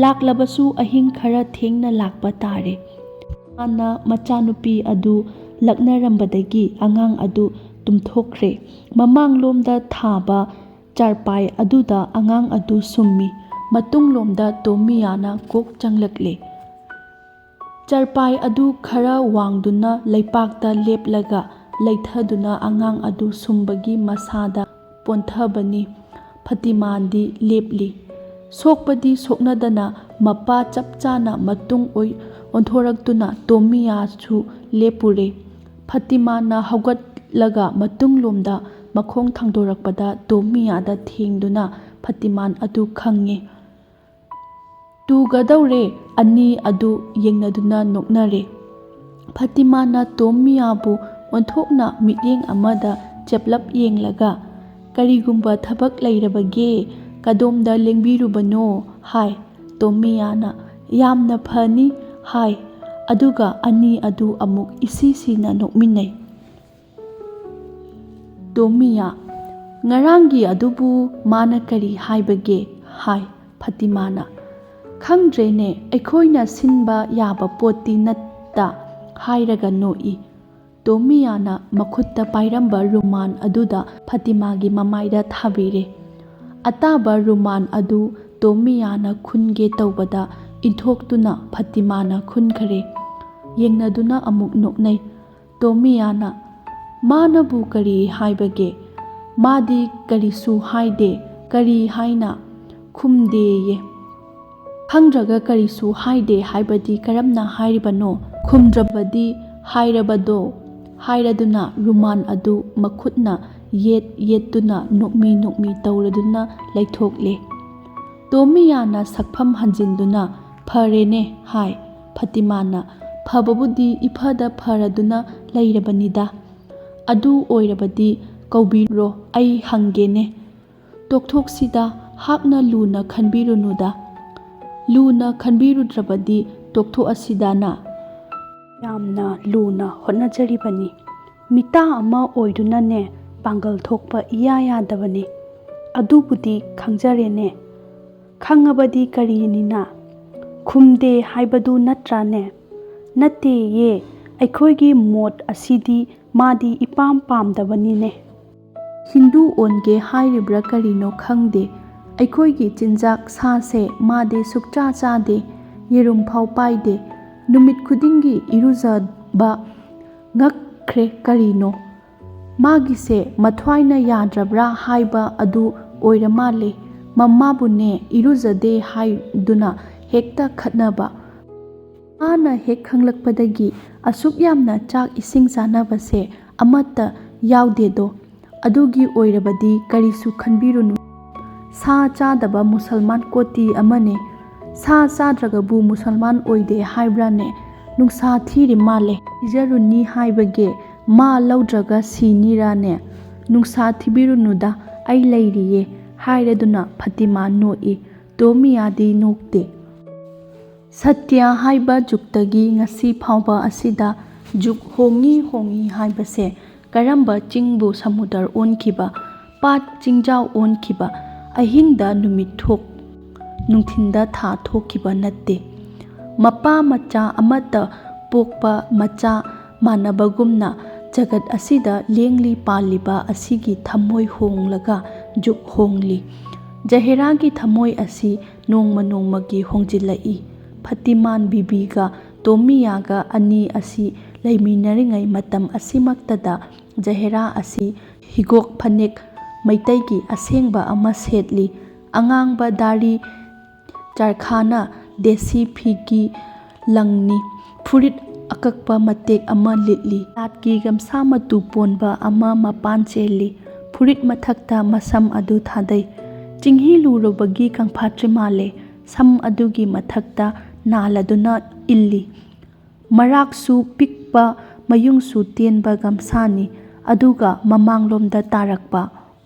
ꯂꯥꯛꯂꯕꯁꯨ ꯑꯍꯤꯡ ꯈꯔ ꯊꯦꯡꯅ ꯂꯥꯛꯄ ꯇꯥꯔꯦ꯫ ꯍꯥꯟꯅ ꯃꯆꯥꯅꯨꯄꯤ ꯑꯗꯨ ꯂꯛꯅꯔꯝꯕꯗꯒꯤ ꯑꯉꯥꯡ ꯑꯗꯨ ꯇꯨꯝꯊꯣꯛꯈ꯭ꯔꯦ꯫ ꯃꯃꯥꯡꯂꯣꯝꯗ ꯊꯥꯕ ꯆꯥꯔꯄꯥꯏ ꯑꯗꯨꯗ ꯑꯉꯥꯡ ꯑꯗꯨ ꯁꯨꯝꯃꯤ꯫ ꯃꯇꯨꯡꯂꯣꯝꯗ ꯇꯣꯝ ꯃꯤꯌꯥꯅ ꯀꯣꯛ ꯆꯪꯂꯛꯂꯦ꯫ ꯆꯥꯔꯄꯥꯏ ꯑꯗꯨ ꯈꯔ ꯋꯥꯡꯗꯨꯅ ꯂꯩꯄꯥꯛꯇ ꯂꯦꯞꯂꯒ ꯂꯩꯊꯗꯨꯅ ꯑꯉꯥꯡ ꯑꯗꯨ ꯁꯨꯝꯕꯒꯤ ꯃꯁꯥꯗ ꯄꯣꯟꯊꯕꯅꯤ꯫ ꯐꯇꯤꯃꯥꯟꯗꯤ ꯂꯦꯞꯂꯤ꯫ ꯁꯣꯛꯄꯗꯤ ꯁꯣꯛꯅꯗꯅ ꯃꯄꯥ ꯆꯞ ꯆꯥꯅ ꯃꯇꯨꯡ ꯑꯣꯟꯊꯣꯔꯛꯇꯨꯅ ꯇꯣꯝ ꯃꯤꯌꯥꯁꯨ ꯂꯦꯞꯄꯨꯔꯦ꯫ ꯐꯇꯤꯃꯥꯟꯅ ꯍꯧꯒꯠꯂꯒ ꯃꯇꯨꯡꯂꯣꯝꯗ ꯃꯈꯣꯡ ꯊꯥꯡꯗꯣꯔꯛꯄꯗ ꯇꯣꯝ ꯃꯤꯌꯥꯗ ꯊꯦꯡꯗꯨꯅ ꯐꯇꯤꯃꯥꯟ ꯑꯗꯨ ꯈꯪꯉꯦ꯫ ꯇꯨꯒꯗꯧꯔꯦ꯫ ꯑꯅꯤ ꯑꯗꯨ ꯌꯦꯡꯅꯗꯨꯅ ꯅꯣꯛꯅꯔꯦ꯫ ꯐꯇꯤꯃꯥꯟꯅ ꯇꯣꯝ ꯃꯤꯌꯥꯕꯨ ꯑꯣꯟꯊꯣꯛꯅ ꯃꯤꯠꯌꯦꯡ ꯑꯃꯗ ꯆꯦꯞꯂꯞ ꯌꯦꯡꯂꯒ "ꯀꯔꯤꯒꯨꯝꯕ ꯊꯕꯛ ꯂꯩꯔꯕꯒꯦ? ꯀꯗꯣꯝꯗ ꯂꯦꯡꯕꯤꯔꯨꯕꯅꯣ?" ꯍꯥꯏ꯫ ꯇꯣꯝ ꯃꯤꯌꯥꯅ "ꯌꯥꯝꯅ ꯐꯅꯤ" ꯍꯥꯏ꯫ ꯑꯗꯨꯒ ꯑꯅꯤ ꯑꯗꯨ ꯑꯃꯨꯛ ꯏꯁꯤ ꯁꯤꯅ ꯅꯣꯛꯃꯤꯟꯅꯩ꯫ ꯇꯣꯝ ꯃꯤꯌꯥ ꯉꯔꯥꯡꯒꯤ ꯑꯗꯨꯕꯨ ꯃꯥꯅ ꯀꯔꯤ ꯍꯥꯏꯕꯒꯦ ꯍꯥꯏ ꯐꯇꯤꯃꯥꯅ꯫ ꯈꯪꯗ꯭ꯔꯦꯅꯦ, ꯑꯩꯈꯣꯏꯅ ꯁꯤꯟꯕ ꯌꯥꯕ ꯄꯣꯠꯇꯤ ꯅꯠꯇ ꯍꯥꯏꯔꯒ ꯅꯣꯛꯏ꯫ ꯇꯣꯃꯤꯌꯥꯅ ꯃꯈꯨꯠꯇ ꯄꯥꯏꯔꯝꯕ ꯔꯨꯃꯥꯟ ꯑꯗꯨꯗ ꯐꯇꯤꯃꯥꯒꯤ ꯃꯃꯥꯏꯗ ꯊꯥꯕꯤꯔꯦ꯫ ꯑꯇꯥꯕ ꯔꯨꯃꯥꯟ ꯑꯗꯨ ꯇꯣꯃꯤꯌꯥꯅ ꯈꯨꯟꯒꯦ ꯇꯧꯕꯗ ꯏꯟꯊꯣꯛꯇꯨꯅ ꯐꯇꯤꯃꯥꯅ ꯈꯨꯟꯈꯔꯦ꯫ ꯌꯦꯡꯅꯗꯨꯅ ꯑꯃꯨꯛ ꯅꯣꯛꯅꯩ꯫ ꯇꯣꯃꯤꯌꯥꯅ "ꯃꯥꯅꯕꯨ ꯀꯔꯤ ꯍꯥꯏꯕꯒꯦ? ꯃꯥꯗꯤ ꯀꯔꯤꯁꯨ ꯍꯥꯏꯗꯦ, ꯀꯔꯤ ꯍꯥꯏꯅ ꯈꯨꯝꯗꯦꯌꯦ"꯫ ꯈꯪꯗ꯭ꯔꯒ ꯀꯔꯤꯁꯨ ꯍꯥꯏꯗꯦ ꯍꯥꯏꯕꯗꯤ ꯀꯔꯝꯅ ꯍꯥꯏꯔꯤꯕꯅꯣ? ꯈꯨꯝꯗ꯭ꯔꯕꯗꯤ ꯍꯥꯏꯔꯕꯗꯣ ꯍꯥꯏꯔꯗꯨꯅ ꯔꯨꯃꯥꯟ ꯑꯗꯨ ꯃꯈꯨꯠꯅ ꯌꯦꯠ ꯌꯦꯠꯇꯨꯅ ꯅꯣꯛꯃꯤ ꯅꯣꯛꯃꯤ ꯇꯧꯔꯗꯨꯅ ꯂꯩꯊꯣꯛꯂꯦ꯫ ꯇꯣꯃꯤꯌꯥꯅ ꯁꯛꯐꯝ ꯍꯟꯖꯤꯟꯗꯨꯅ "ꯐꯔꯦꯅꯦ" ꯍꯥꯏ꯫ ꯐꯇꯤꯃꯥꯅ "ꯐꯕꯕꯨꯗꯤ ꯏꯐꯗ ꯐꯔꯗꯨꯅ ꯂꯩꯔꯕꯅꯤꯗ꯫ ꯑꯗꯨ ꯑꯣꯏꯔꯕꯗꯤ ꯀꯧꯕꯤꯔꯣ, ꯑꯩ ꯍꯪꯒꯦꯅꯦ"꯫ "ꯇꯣꯛꯊꯣꯛꯁꯤꯗ, ꯍꯥꯛꯅ ꯂꯨꯅ ꯈꯟꯕꯤꯔꯨꯅꯨꯗ"꯫ "ꯂꯨꯅ ꯈꯟꯕꯤꯔꯨꯗ꯭ꯔꯕꯗꯤ ꯇꯣꯛꯊꯣꯛꯑꯁꯤꯗꯅ꯫ ꯌꯥꯝꯅ ꯂꯨꯅ ꯍꯣꯠꯅꯖꯔꯤꯕꯅꯤ꯫ ꯃꯤꯇꯥ ꯑꯃ ꯑꯣꯏꯗꯨꯅꯅꯦ ꯄꯥꯡꯒꯜ ꯊꯣꯛꯄ ꯏꯌꯥ ꯌꯥꯗꯕꯅꯤ"꯫ "ꯑꯗꯨꯕꯨꯗꯤ ꯈꯪꯖꯔꯦꯅꯦ"꯫ "ꯈꯪꯉꯕꯗꯤ ꯀꯔꯤꯅꯤꯅ? ꯈꯨꯝꯗꯦ ꯍꯥꯏꯕꯗꯨ ꯅꯠꯇ꯭ꯔꯥꯅꯦ"꯫ "ꯅꯠꯇꯦꯌꯦ, ꯑꯩꯈꯣꯏꯒꯤ ꯃꯣꯠ ꯑꯁꯤꯗꯤ ꯃꯥꯗꯤ ꯏꯄꯥꯝ ꯄꯥꯝꯗꯕꯅꯤꯅꯦ꯫ ꯍꯤꯟꯗꯨ ꯑꯣꯟꯒꯦ ꯍꯥꯏꯔꯤꯕ꯭ꯔꯥ ꯀꯔꯤꯅꯣ ꯈꯪꯗꯦ꯫ ꯑꯩꯈꯣꯏꯒꯤ ꯆꯤꯟꯖꯥꯛ ꯁꯥꯁꯦ ꯃꯥꯗꯤ ꯁꯨꯛꯆꯥ ꯆꯥꯗꯦ, ꯌꯦꯔꯨꯝꯐꯥꯎ ꯄꯥꯏꯗꯦ꯫ ꯅꯨꯃꯤꯠ ꯈꯨꯗꯤꯡꯒꯤ ꯏꯔꯨꯖꯕ ꯉꯛꯈ꯭ꯔꯦ ꯀꯔꯤꯅꯣ? ꯃꯥꯒꯤꯁꯦ ꯃꯊ꯭ꯋꯥꯏꯅ ꯌꯥꯗ꯭ꯔꯕ꯭ꯔꯥ ꯍꯥꯏꯕ ꯑꯗꯨ ꯑꯣꯏꯔ ꯃꯥꯜꯂꯦ꯫ ꯃꯃꯥꯕꯨꯅꯦ ꯏꯔꯨꯖꯗꯦ ꯍꯥꯏꯗꯨꯅ ꯍꯦꯛꯇ ꯈꯠꯅꯕ꯫ ꯃꯥꯅ ꯍꯦꯛ ꯈꯪꯂꯛꯄꯗꯒꯤ ꯑꯁꯨꯛ ꯌꯥꯝꯅ ꯆꯥꯛ ꯏꯁꯤꯡ ꯆꯥꯅꯕꯁꯦ ꯑꯃꯠꯇ ꯌꯥꯎꯗꯦꯗꯣ꯫ ꯑꯗꯨꯒꯤ ꯑꯣꯏꯔꯕꯗꯤ ꯀꯔꯤꯁꯨ ꯈꯟꯕꯤꯔꯨꯅꯨ꯫ ꯁꯥ ꯆꯥꯗꯕ ꯃꯨꯁꯜꯃꯥꯟ ꯀꯣꯇꯤ ꯑꯃꯅꯦ꯫ ꯁꯥ ꯆꯥꯗ꯭ꯔꯒꯕꯨ ꯃꯨꯁꯜꯃꯥꯟ ꯑꯣꯏꯗꯦ ꯍꯥꯏꯕ꯭ꯔꯥꯅꯦ? ꯅꯨꯡꯁꯥ ꯊꯤꯔꯤ ꯃꯥꯜꯂꯦ꯫ ꯄꯤꯖꯔꯨꯅꯤ ꯍꯥꯏꯕꯒꯦ, ꯃꯥ ꯂꯧꯗ꯭ꯔꯒ ꯁꯤꯅꯤꯔꯥꯅꯦ? "ꯅꯨꯡꯁꯥ ꯊꯤꯕꯤꯔꯨꯅꯨꯗ, ꯑꯩ ꯂꯩꯔꯤꯌꯦ" ꯍꯥꯏꯔꯗꯨꯅ ꯐꯇꯤꯃꯥ ꯅꯣꯛꯏ꯫ ꯇꯣꯃꯤꯌꯥꯗꯤ ꯅꯣꯛꯇꯦ꯫ ꯁꯇ꯭ꯌ ꯍꯥꯏꯕ ꯖꯨꯒꯇꯒꯤ ꯉꯁꯤ ꯐꯥꯎꯕ ꯑꯁꯤꯗ ꯖꯨꯒ ꯍꯣꯡꯉꯤ ꯍꯣꯡꯉꯤ ꯍꯥꯏꯕꯁꯦ ꯀꯔꯝꯕ ꯆꯤꯡꯕꯨ ꯁꯃꯨꯗ꯭ꯔ ꯑꯣꯟꯈꯤꯕ, ꯄꯥꯠ ꯆꯤꯡꯖꯥꯎ ꯑꯣꯟꯈꯤꯕ, ꯑꯍꯤꯡꯗ ꯅꯨꯃꯤꯠ ꯊꯣꯛ, ꯅꯨꯡꯊꯤꯟꯗ ꯊꯥ ꯊꯣꯛꯈꯤꯕ ꯅꯠꯇꯦ꯫ ꯃꯄꯥ ꯃꯆꯥ ꯑꯃꯠꯇ ꯄꯣꯛꯄ ꯃꯆꯥ ꯃꯥꯟꯅꯕꯒꯨꯝꯅ ꯖꯒꯠ ꯑꯁꯤꯗ ꯂꯦꯡꯂꯤ ꯄꯥꯜꯂꯤꯕ ꯑꯁꯤꯒꯤ ꯊꯃꯣꯏ ꯍꯣꯡꯂꯒ ꯖꯨꯒ ꯍꯣꯡꯂꯤ꯫ ꯖꯍꯦꯔꯥꯒꯤ ꯊꯃꯣꯏ ꯑꯁꯤ ꯅꯣꯡꯃ ꯅꯣꯡꯃꯒꯤ ꯍꯣꯡꯖꯤꯜꯂꯛꯏ꯫ ꯐꯇꯤꯃꯥꯟ ꯕꯤꯕꯤꯒ ꯇꯣꯃꯤꯌꯥꯒ ꯑꯅꯤ ꯑꯁꯤ ꯂꯩꯃꯤꯟꯅꯔꯤꯉꯩ ꯃꯇꯝ ꯑꯁꯤꯃꯛꯇꯗ ꯖꯍꯦꯔꯥ ꯑꯁꯤ ꯍꯤꯒꯣꯛ ꯐꯅꯦꯛ ꯃꯩꯇꯩꯒꯤ ꯑꯁꯦꯡꯕ ꯑꯃ ꯁꯦꯠꯂꯤ꯫ ꯑꯉꯥꯡꯕ ꯗꯥꯔꯤ ꯆꯔꯈꯥꯅ ꯗꯦꯁꯤ ꯐꯤꯒꯤ ꯂꯪꯅꯤ꯫ ꯐꯨꯔꯤꯠ ꯑꯀꯛꯄ ꯃꯇꯦꯛ ꯑꯃ ꯂꯤꯠꯂꯤ꯫ ꯂꯥꯠꯀꯤ ꯒꯝꯁꯥ ꯃꯇꯨ ꯄꯣꯟꯕ ꯑꯃ ꯃꯄꯥꯟ ꯆꯦꯜꯂꯤ꯫ ꯐꯨꯔꯤꯠ ꯃꯊꯛꯇ ꯃꯁꯝ ꯑꯗꯨ ꯊꯥꯗꯩ꯫ ꯆꯤꯡꯍꯤ ꯂꯨꯔꯨꯕꯒꯤ ꯀꯪꯐꯥꯠꯇ꯭ꯔꯤ ꯃꯥꯜꯂꯦ꯫ ꯁꯝ ꯑꯗꯨꯒꯤ ꯃꯊꯛꯇ ꯅꯥꯜꯂꯗꯨꯅ ꯏꯜꯂꯤ꯫ ꯃꯔꯥꯛꯁꯨ ꯄꯤꯛꯄ, ꯃꯌꯨꯡꯁꯨ ꯇꯦꯟꯕ ꯒꯝꯁꯥꯅꯤ, ꯑꯗꯨꯒ ꯃꯃꯥꯡꯂꯣꯝꯗ ꯇꯥꯔꯛꯄ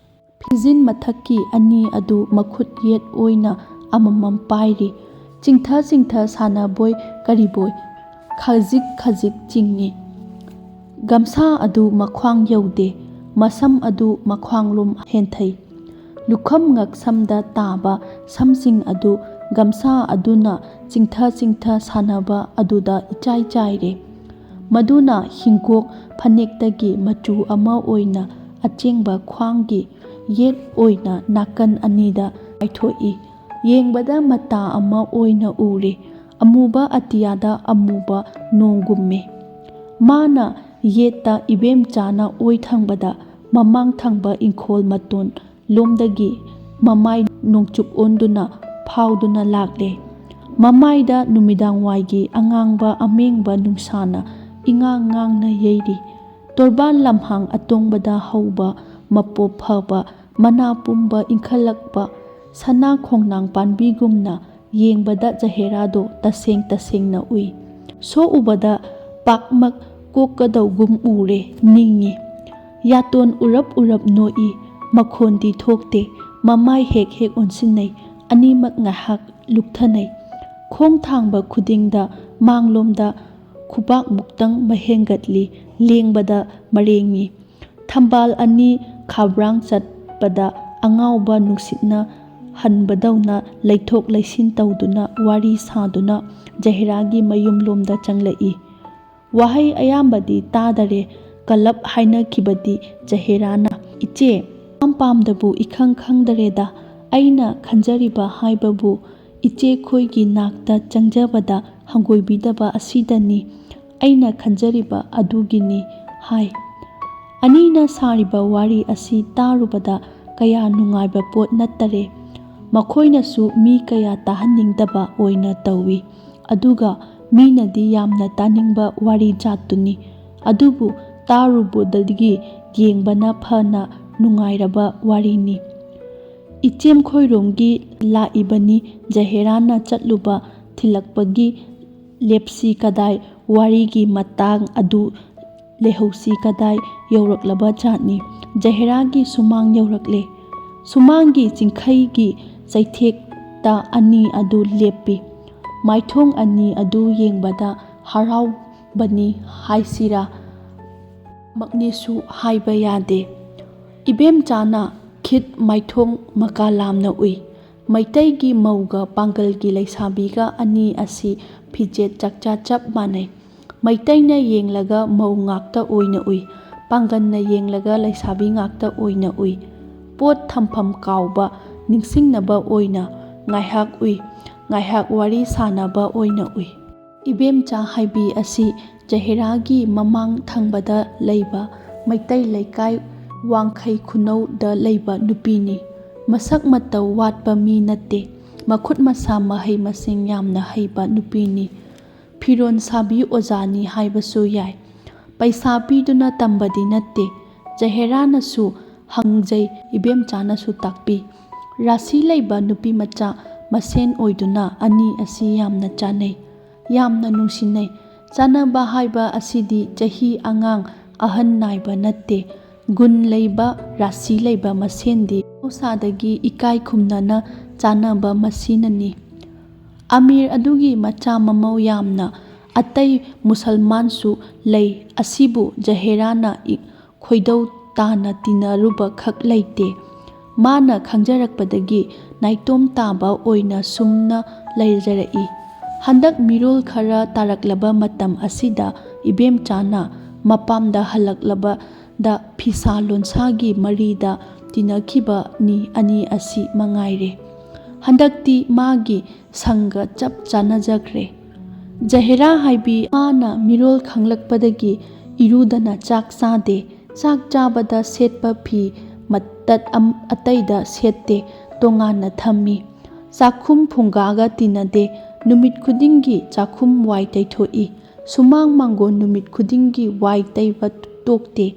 ꯐꯤꯖꯤꯟ ꯃꯊꯛꯀꯤ ꯑꯅꯤ ꯑꯗꯨ ꯃꯈꯨꯠ ꯌꯦꯠ ꯑꯣꯏꯅ ꯑꯃꯃꯝ ꯄꯥꯏꯔꯤ꯫ ꯆꯤꯡꯊ ꯆꯤꯡꯊ ꯁꯥꯟꯅꯕꯣꯏ ꯀꯔꯤꯕꯣꯏ ꯈꯖꯤꯛ ꯈꯖꯤꯛ ꯆꯤꯡꯏ꯫ ꯒꯝꯁꯥ ꯑꯗꯨ ꯃꯈ꯭ꯋꯥꯡ ꯌꯧꯗꯦ꯫ ꯃꯁꯝ ꯑꯗꯨ ꯃꯈ꯭ꯋꯥꯡꯂꯣꯝ ꯍꯦꯟꯊꯩ꯫ ꯂꯨꯈꯝ ꯉꯛꯁꯝꯗ ꯇꯥꯕ ꯁꯝꯁꯤꯡ ꯑꯗꯨ ꯒꯝꯁꯥ ꯑꯗꯨꯅ ꯆꯤꯡꯊ ꯆꯤꯡꯊ ꯁꯥꯟꯅꯕ ꯑꯗꯨꯗ ꯏꯆꯥꯏ ꯆꯥꯏꯔꯦ꯫ ꯃꯗꯨꯅ ꯍꯤꯒꯣꯛ ꯐꯅꯦꯛꯇꯒꯤ ꯃꯆꯨ ꯑꯃ ꯑꯣꯏꯅ ꯑꯆꯦꯡꯕ ꯈ꯭ꯋꯥꯡꯒꯤ ꯌꯦꯠ ꯑꯣꯏꯅ ꯅꯥꯀꯟ ꯑꯅꯤꯗ ꯄꯥꯏꯊꯣꯛꯏ꯫ ꯌꯦꯡꯕꯗ ꯃꯇꯥ ꯑꯃ ꯑꯣꯏꯅ ꯎꯔꯦ꯫ ꯑꯃꯨꯕ ꯑꯇꯤꯌꯥꯗ ꯑꯃꯨꯕ ꯅꯣꯡꯒꯨꯝꯃꯦ꯫ ꯃꯥꯅ ꯌꯦꯠꯇ ꯏꯕꯦꯝꯆꯥꯅ ꯑꯣꯏ ꯊꯪꯕꯗ ꯃꯃꯥꯡ ꯊꯪꯕ ꯏꯪꯈꯣꯜ ꯃꯇꯣꯟ ꯂꯣꯝꯗꯒꯤ ꯃꯃꯥꯏ ꯅꯣꯡꯆꯨꯞ ꯑꯣꯟꯗꯨꯅ ꯐꯥꯎꯗꯨꯅ ꯂꯥꯛꯂꯦ꯫ ꯃꯃꯥꯏꯗ ꯅꯨꯃꯤꯗꯥꯡꯋꯥꯏꯒꯤ ꯑꯉꯥꯡꯕ ꯑꯃꯦꯡꯕ ꯅꯨꯡꯁꯥꯅ ꯏꯉꯥꯡ ꯉꯥꯡꯅ ꯌꯩꯔꯤ꯫ ꯇꯣꯔꯕꯥꯟ ꯂꯝꯍꯥꯡ ꯑꯇꯣꯡꯕꯗ ꯍꯧꯕ ꯃꯄꯣꯞ ꯐꯕ, ꯃꯅꯥ ꯄꯨꯝꯕ ꯏꯟꯈꯠꯂꯛꯄ ꯁꯅꯥ ꯈꯣꯡꯅꯥꯡ ꯄꯥꯟꯕꯤꯒꯨꯝꯅ ꯌꯦꯡꯕꯗ ꯖꯍꯦꯔꯥꯗꯣ ꯇꯁꯦꯡ ꯇꯁꯦꯡꯅ ꯎꯏ꯫ ꯁꯣꯛꯎꯕꯗ ꯄꯥꯛꯃꯛ ꯀꯣꯛꯀꯗꯧꯒꯨꯝ ꯎꯔꯦ꯫ ꯅꯤꯡꯏ꯫ ꯌꯥꯇꯣꯟ ꯎꯔꯞ ꯎꯔꯞ ꯅꯣꯛꯏ꯫ ꯃꯈꯣꯟꯗꯤ ꯊꯣꯛꯇꯦ꯫ ꯃꯃꯥꯏ ꯍꯦꯛ ꯍꯦꯛ ꯑꯣꯟꯁꯤꯟꯅꯩ꯫ ꯑꯅꯤꯃꯛ ꯉꯥꯏꯍꯥꯛ ꯂꯨꯛꯊꯅꯩ꯫ ꯈꯣꯡ ꯊꯥꯡꯕ ꯈꯨꯗꯤꯡꯗ ꯃꯥꯡꯂꯣꯝꯗ ꯈꯨꯕꯥꯛꯃꯨꯛꯇꯪ ꯃꯍꯦꯟꯒꯠꯂꯤ꯫ ꯂꯦꯡꯕꯗ ꯃꯔꯦꯡꯏ꯫ ꯊꯝꯕꯥꯜ ꯑꯅꯤ ꯈꯥꯕ꯭ꯔꯥꯡ ꯆꯠꯄ ꯆꯠꯄꯗ ꯑꯉꯥꯎꯕ ꯅꯨꯡꯁꯤꯠꯅ ꯍꯟꯕꯗꯧꯅ ꯂꯩꯊꯣꯛ ꯂꯩꯁꯤꯟ ꯇꯧꯗꯨꯅ ꯋꯥꯔꯤ ꯁꯥꯗꯨꯅ ꯖꯍꯦꯔꯥꯒꯤ ꯃꯌꯨꯝꯂꯣꯝꯗ ꯆꯪꯂꯛꯏ꯫ ꯋꯥꯍꯩ ꯑꯌꯥꯝꯕꯗꯤ ꯇꯥꯗꯔꯦ꯫ ꯀꯂꯞ ꯍꯥꯏꯅꯈꯤꯕꯗꯤ ꯖꯍꯦꯔꯥꯅ "ꯏꯆꯦ, ꯄꯥꯝꯗꯕꯨ ꯏꯈꯪ ꯈꯪꯗꯔꯦꯗ꯫ ꯑꯩꯅ ꯈꯟꯖꯔꯤꯕ ꯍꯥꯏꯕꯕꯨ ꯏꯆꯦꯈꯣꯏꯒꯤ ꯅꯥꯛꯇ ꯆꯪꯖꯕꯗ ꯍꯪꯒꯣꯏꯕꯤꯗꯕ ꯑꯁꯤꯗꯅꯤ꯫ ꯑꯩꯅ ꯈꯟꯖꯔꯤꯕ ꯑꯗꯨꯒꯤꯅꯤ" ꯍꯥꯏ꯫ ꯑꯅꯤꯅ ꯁꯥꯔꯤꯕ ꯋꯥꯔꯤ ꯑꯁꯤ ꯇꯥꯔꯨꯕꯗ ꯀꯌꯥ ꯅꯨꯡꯉꯥꯏꯕ ꯄꯣꯠ ꯅꯠꯇꯔꯦ꯫ ꯃꯈꯣꯏꯅꯁꯨ ꯃꯤ ꯀꯌꯥ ꯇꯥꯍꯟꯅꯤꯡꯗꯕ ꯑꯣꯏꯅ ꯇꯧꯏ, ꯑꯗꯨꯒ ꯃꯤꯅꯗꯤ ꯌꯥꯝꯅ ꯇꯥꯅꯤꯡꯕ ꯋꯥꯔꯤ ꯖꯥꯠꯇꯨꯅꯤ꯫ ꯑꯗꯨꯕꯨ ꯇꯥꯔꯨꯕꯗꯒꯤ ꯌꯦꯡꯕꯅ ꯐꯅ ꯅꯨꯡꯉꯥꯏꯔꯕ ꯋꯥꯔꯤꯅꯤ꯫ ꯏꯆꯦꯝꯈꯣꯏꯔꯣꯝꯒꯤ ꯂꯥꯛꯏꯕꯅꯤ ꯖꯍꯦꯔꯥꯅ ꯆꯠꯂꯨꯕ ꯊꯤꯜꯂꯛꯄꯒꯤ ꯂꯦꯞꯁꯤ ꯀꯗꯥꯏ ꯋꯥꯔꯤꯒꯤ ꯃꯇꯥꯡ ꯑꯗꯨ ꯂꯩꯍꯧꯁꯤ ꯀꯗꯥꯏ ꯌꯧꯔꯛꯂꯕ ꯖꯥꯠꯅꯤ꯫ ꯖꯍꯦꯔꯥꯒꯤ ꯁꯨꯃꯥꯡ ꯌꯧꯔꯛꯂꯦ꯫ ꯁꯨꯃꯥꯡꯒꯤ ꯆꯤꯡꯈꯩꯒꯤ ꯆꯩꯊꯦꯛꯇ ꯑꯅꯤ ꯑꯗꯨ ꯂꯦꯞꯄꯤ꯫ ꯃꯥꯏꯊꯣꯡ ꯑꯅꯤ ꯑꯗꯨ ꯌꯦꯡꯕꯗ ꯍꯔꯥꯎꯕꯅꯤ ꯍꯥꯏꯁꯤꯔꯥ ꯃꯛꯅꯤꯁꯨ ꯍꯥꯏꯕ ꯌꯥꯗꯦ꯫ ꯏꯕꯦꯝꯆꯥꯅ ꯈꯤꯠ ꯃꯥꯏꯊꯣꯡ ꯃꯀꯥ ꯂꯥꯝꯅ ꯎꯏ꯫ ꯃꯩꯇꯩꯒꯤ ꯃꯧꯒ ꯄꯥꯡꯒꯜꯒꯤ ꯂꯩꯁꯥꯕꯤꯒ ꯑꯅꯤ ꯑꯁꯤ ꯐꯤꯖꯦꯠ ꯆꯥꯛꯆꯥ ꯆꯞ ꯃꯥꯟꯅꯩ꯫ ꯃꯩꯇꯩꯅ ꯌꯦꯡꯂꯒ ꯃꯧ ꯉꯥꯛꯇ ꯑꯣꯏꯅ ꯎꯏ, ꯄꯥꯡꯒꯜꯅ ꯌꯦꯡꯂꯒ ꯂꯩꯁꯥꯕꯤ ꯉꯥꯛꯇ ꯑꯣꯏꯅ ꯎꯏ꯫ ꯄꯣꯠ ꯊꯝꯐꯝ ꯀꯥꯎꯕ ꯅꯤꯡꯁꯤꯡꯅꯕ ꯑꯣꯏꯅ ꯉꯥꯏꯍꯥꯛ ꯎꯏ, ꯉꯥꯏꯍꯥꯛ ꯋꯥꯔꯤ ꯁꯥꯅꯕ ꯑꯣꯏꯅ ꯎꯏ꯫ ꯏꯕꯦꯝꯆꯥ ꯍꯥꯏꯕꯤ ꯑꯁꯤ ꯖꯍꯦꯔꯥꯒꯤ ꯃꯃꯥꯡ ꯊꯪꯕꯗ ꯂꯩꯕ ꯃꯩꯇꯩ ꯂꯩꯀꯥꯏ ꯋꯥꯡꯈꯩ ꯈꯨꯅꯧꯗ ꯂꯩꯕ ꯅꯨꯄꯤꯅꯤ꯫ ꯃꯁꯛ ꯃꯇꯧ ꯋꯥꯠꯄ ꯃꯤ ꯅꯠꯇꯦ꯫ ꯃꯈꯨꯠ ꯃꯁꯥ ꯃꯍꯩ ꯃꯁꯤꯡ ꯌꯥꯝꯅ ꯍꯩꯕ ꯅꯨꯄꯤꯅꯤ꯫ ꯐꯤꯔꯣꯟ ꯁꯥꯕꯤ ꯑꯣꯖꯥꯅꯤ ꯍꯥꯏꯕꯁꯨ ꯌꯥꯏ꯫ ꯄꯩꯁꯥ ꯄꯤꯗꯨꯅ ꯇꯝꯕꯗꯤ ꯅꯠꯇꯦ꯫ ꯖꯍꯦꯔꯥꯅꯁꯨ ꯍꯪꯖꯩ, ꯏꯕꯦꯝꯆꯥꯅꯁꯨ ꯇꯥꯛꯄꯤ꯫ ꯔꯥꯁꯤ ꯂꯩꯕ ꯅꯨꯄꯤꯃꯆꯥ ꯃꯁꯦꯟ ꯑꯣꯏꯗꯨꯅ ꯑꯅꯤ ꯑꯁꯤ ꯌꯥꯝꯅ ꯆꯥꯟꯅꯩ, ꯌꯥꯝꯅ ꯅꯨꯡꯁꯤꯅꯩ꯫ ꯆꯥꯟꯅꯕ ꯍꯥꯏꯕ ꯑꯁꯤꯗꯤ ꯆꯍꯤ ꯑꯉꯥꯡ ꯑꯍꯟ ꯅꯥꯏꯕ ꯅꯠꯇꯦ꯫ ꯒꯨꯟ ꯂꯩꯕ, ꯔꯥꯁꯤ ꯂꯩꯕ ꯃꯁꯦꯟꯗꯤ ꯃꯍꯧꯁꯥꯗꯒꯤ ꯏꯀꯥꯏ ꯈꯨꯝꯅꯅ ꯆꯥꯟꯅꯕ ꯃꯁꯤꯅꯅꯤ꯫ ꯑꯃꯤꯔ ꯑꯗꯨꯒꯤ ꯃꯆꯥ ꯃꯃꯧ ꯌꯥꯝꯅ ꯑꯇꯩ ꯃꯨꯁꯜꯃꯥꯟꯁꯨ ꯂꯩ꯫ ꯑꯁꯤꯕꯨ ꯖꯍꯦꯔꯥꯅ ꯈꯣꯏꯗꯧ ꯇꯥꯅ ꯇꯤꯟꯅꯔꯨꯕ ꯈꯛ ꯂꯩꯇꯦ꯫ ꯃꯥꯅ ꯈꯪꯖꯔꯛꯄꯗꯒꯤ ꯅꯥꯏꯇꯣꯝ ꯇꯥꯕ ꯑꯣꯏꯅ ꯁꯨꯝꯅ ꯂꯩꯖꯔꯛꯏ꯫ ꯍꯟꯗꯛ ꯃꯤꯔꯣꯜ ꯈꯔ ꯇꯥꯔꯛꯂꯕ ꯃꯇꯝ ꯑꯁꯤꯗ ꯏꯕꯦꯝꯆꯥꯅ ꯃꯄꯥꯝꯗ ꯍꯜꯂꯛꯂꯕꯗ ꯐꯤꯁꯥ ꯂꯣꯟꯁꯥꯒꯤ ꯃꯔꯤꯗ ꯇꯤꯟꯅꯈꯤꯕꯅꯤ ꯑꯅꯤ ꯑꯁꯤ ꯃꯉꯥꯏꯔꯦ꯫ ꯍꯟꯗꯛꯇꯤ ꯃꯥꯒꯤ ꯁꯪꯒ ꯆꯞ ꯆꯥꯟꯅꯖꯈ꯭ꯔꯦ꯫ ꯖꯍꯦꯔꯥ ꯍꯥꯏꯕꯤ ꯃꯥꯅ ꯃꯤꯔꯣꯜ ꯈꯪꯂꯛꯄꯗꯒꯤ ꯏꯔꯨꯗꯅ ꯆꯥꯛ ꯆꯥꯗꯦ꯫ ꯆꯥꯛ ꯆꯥꯕꯗ ꯁꯦꯠꯄ ꯐꯤ ꯃꯇꯠ ꯑꯇꯩꯗ ꯁꯦꯠꯇꯦ, ꯇꯣꯉꯥꯟꯅ ꯊꯝꯃꯤ꯫ ꯆꯥꯛꯈꯨꯝ ꯐꯨꯡꯒꯥꯒ ꯇꯤꯟꯅꯗꯦ꯫ ꯅꯨꯃꯤꯠ ꯈꯨꯗꯤꯡꯒꯤ ꯆꯥꯛꯈꯨꯝ ꯋꯥꯏ ꯇꯩꯊꯣꯛꯏ꯫ ꯁꯨꯃꯥꯡ ꯃꯥꯡꯒꯣꯟ ꯅꯨꯃꯤꯠ ꯈꯨꯗꯤꯡꯒꯤ ꯋꯥꯏ ꯇꯩꯕ ꯇꯣꯛꯇꯦ꯫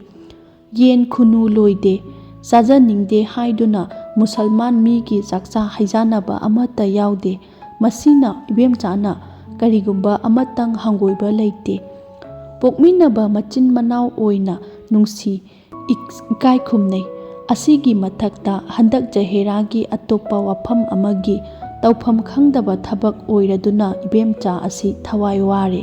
ꯌꯦꯟ ꯈꯨꯅꯨ ꯂꯣꯏꯗꯦ꯫ ꯆꯥꯖꯅꯤꯡꯗꯦ ꯍꯥꯏꯗꯨꯅ ꯃꯨꯁꯜꯃꯥꯟ ꯃꯤꯒꯤ ꯆꯥꯛꯆꯥ ꯍꯩꯖꯥꯅꯕ ꯑꯃꯠꯇ ꯌꯥꯎꯗꯦ꯫ ꯃꯁꯤꯅ ꯏꯕꯦꯝꯆꯥꯅ ꯀꯔꯤꯒꯨꯝꯕ ꯑꯃꯇꯪ ꯍꯪꯒꯣꯏꯕ ꯂꯩꯇꯦ꯫ ꯄꯣꯛꯃꯤꯟꯅꯕ ꯃꯆꯤꯟ ꯃꯅꯥꯎ ꯑꯣꯏꯅ ꯅꯨꯡꯁꯤ ꯏꯀꯥꯏ ꯈꯨꯝꯅꯩ꯫ ꯑꯁꯤꯒꯤ ꯃꯊꯛꯇ ꯍꯟꯗꯛ ꯖꯍꯦꯔꯥꯒꯤ ꯑꯇꯣꯞꯄ ꯋꯥꯐꯝ ꯑꯃꯒꯤ ꯇꯧꯐꯝ ꯈꯪꯗꯕ ꯊꯕꯛ ꯑꯣꯏꯔꯗꯨꯅ ꯏꯕꯦꯝꯆꯥ ꯑꯁꯤ ꯊꯋꯥꯏ ꯋꯥꯔꯦ꯫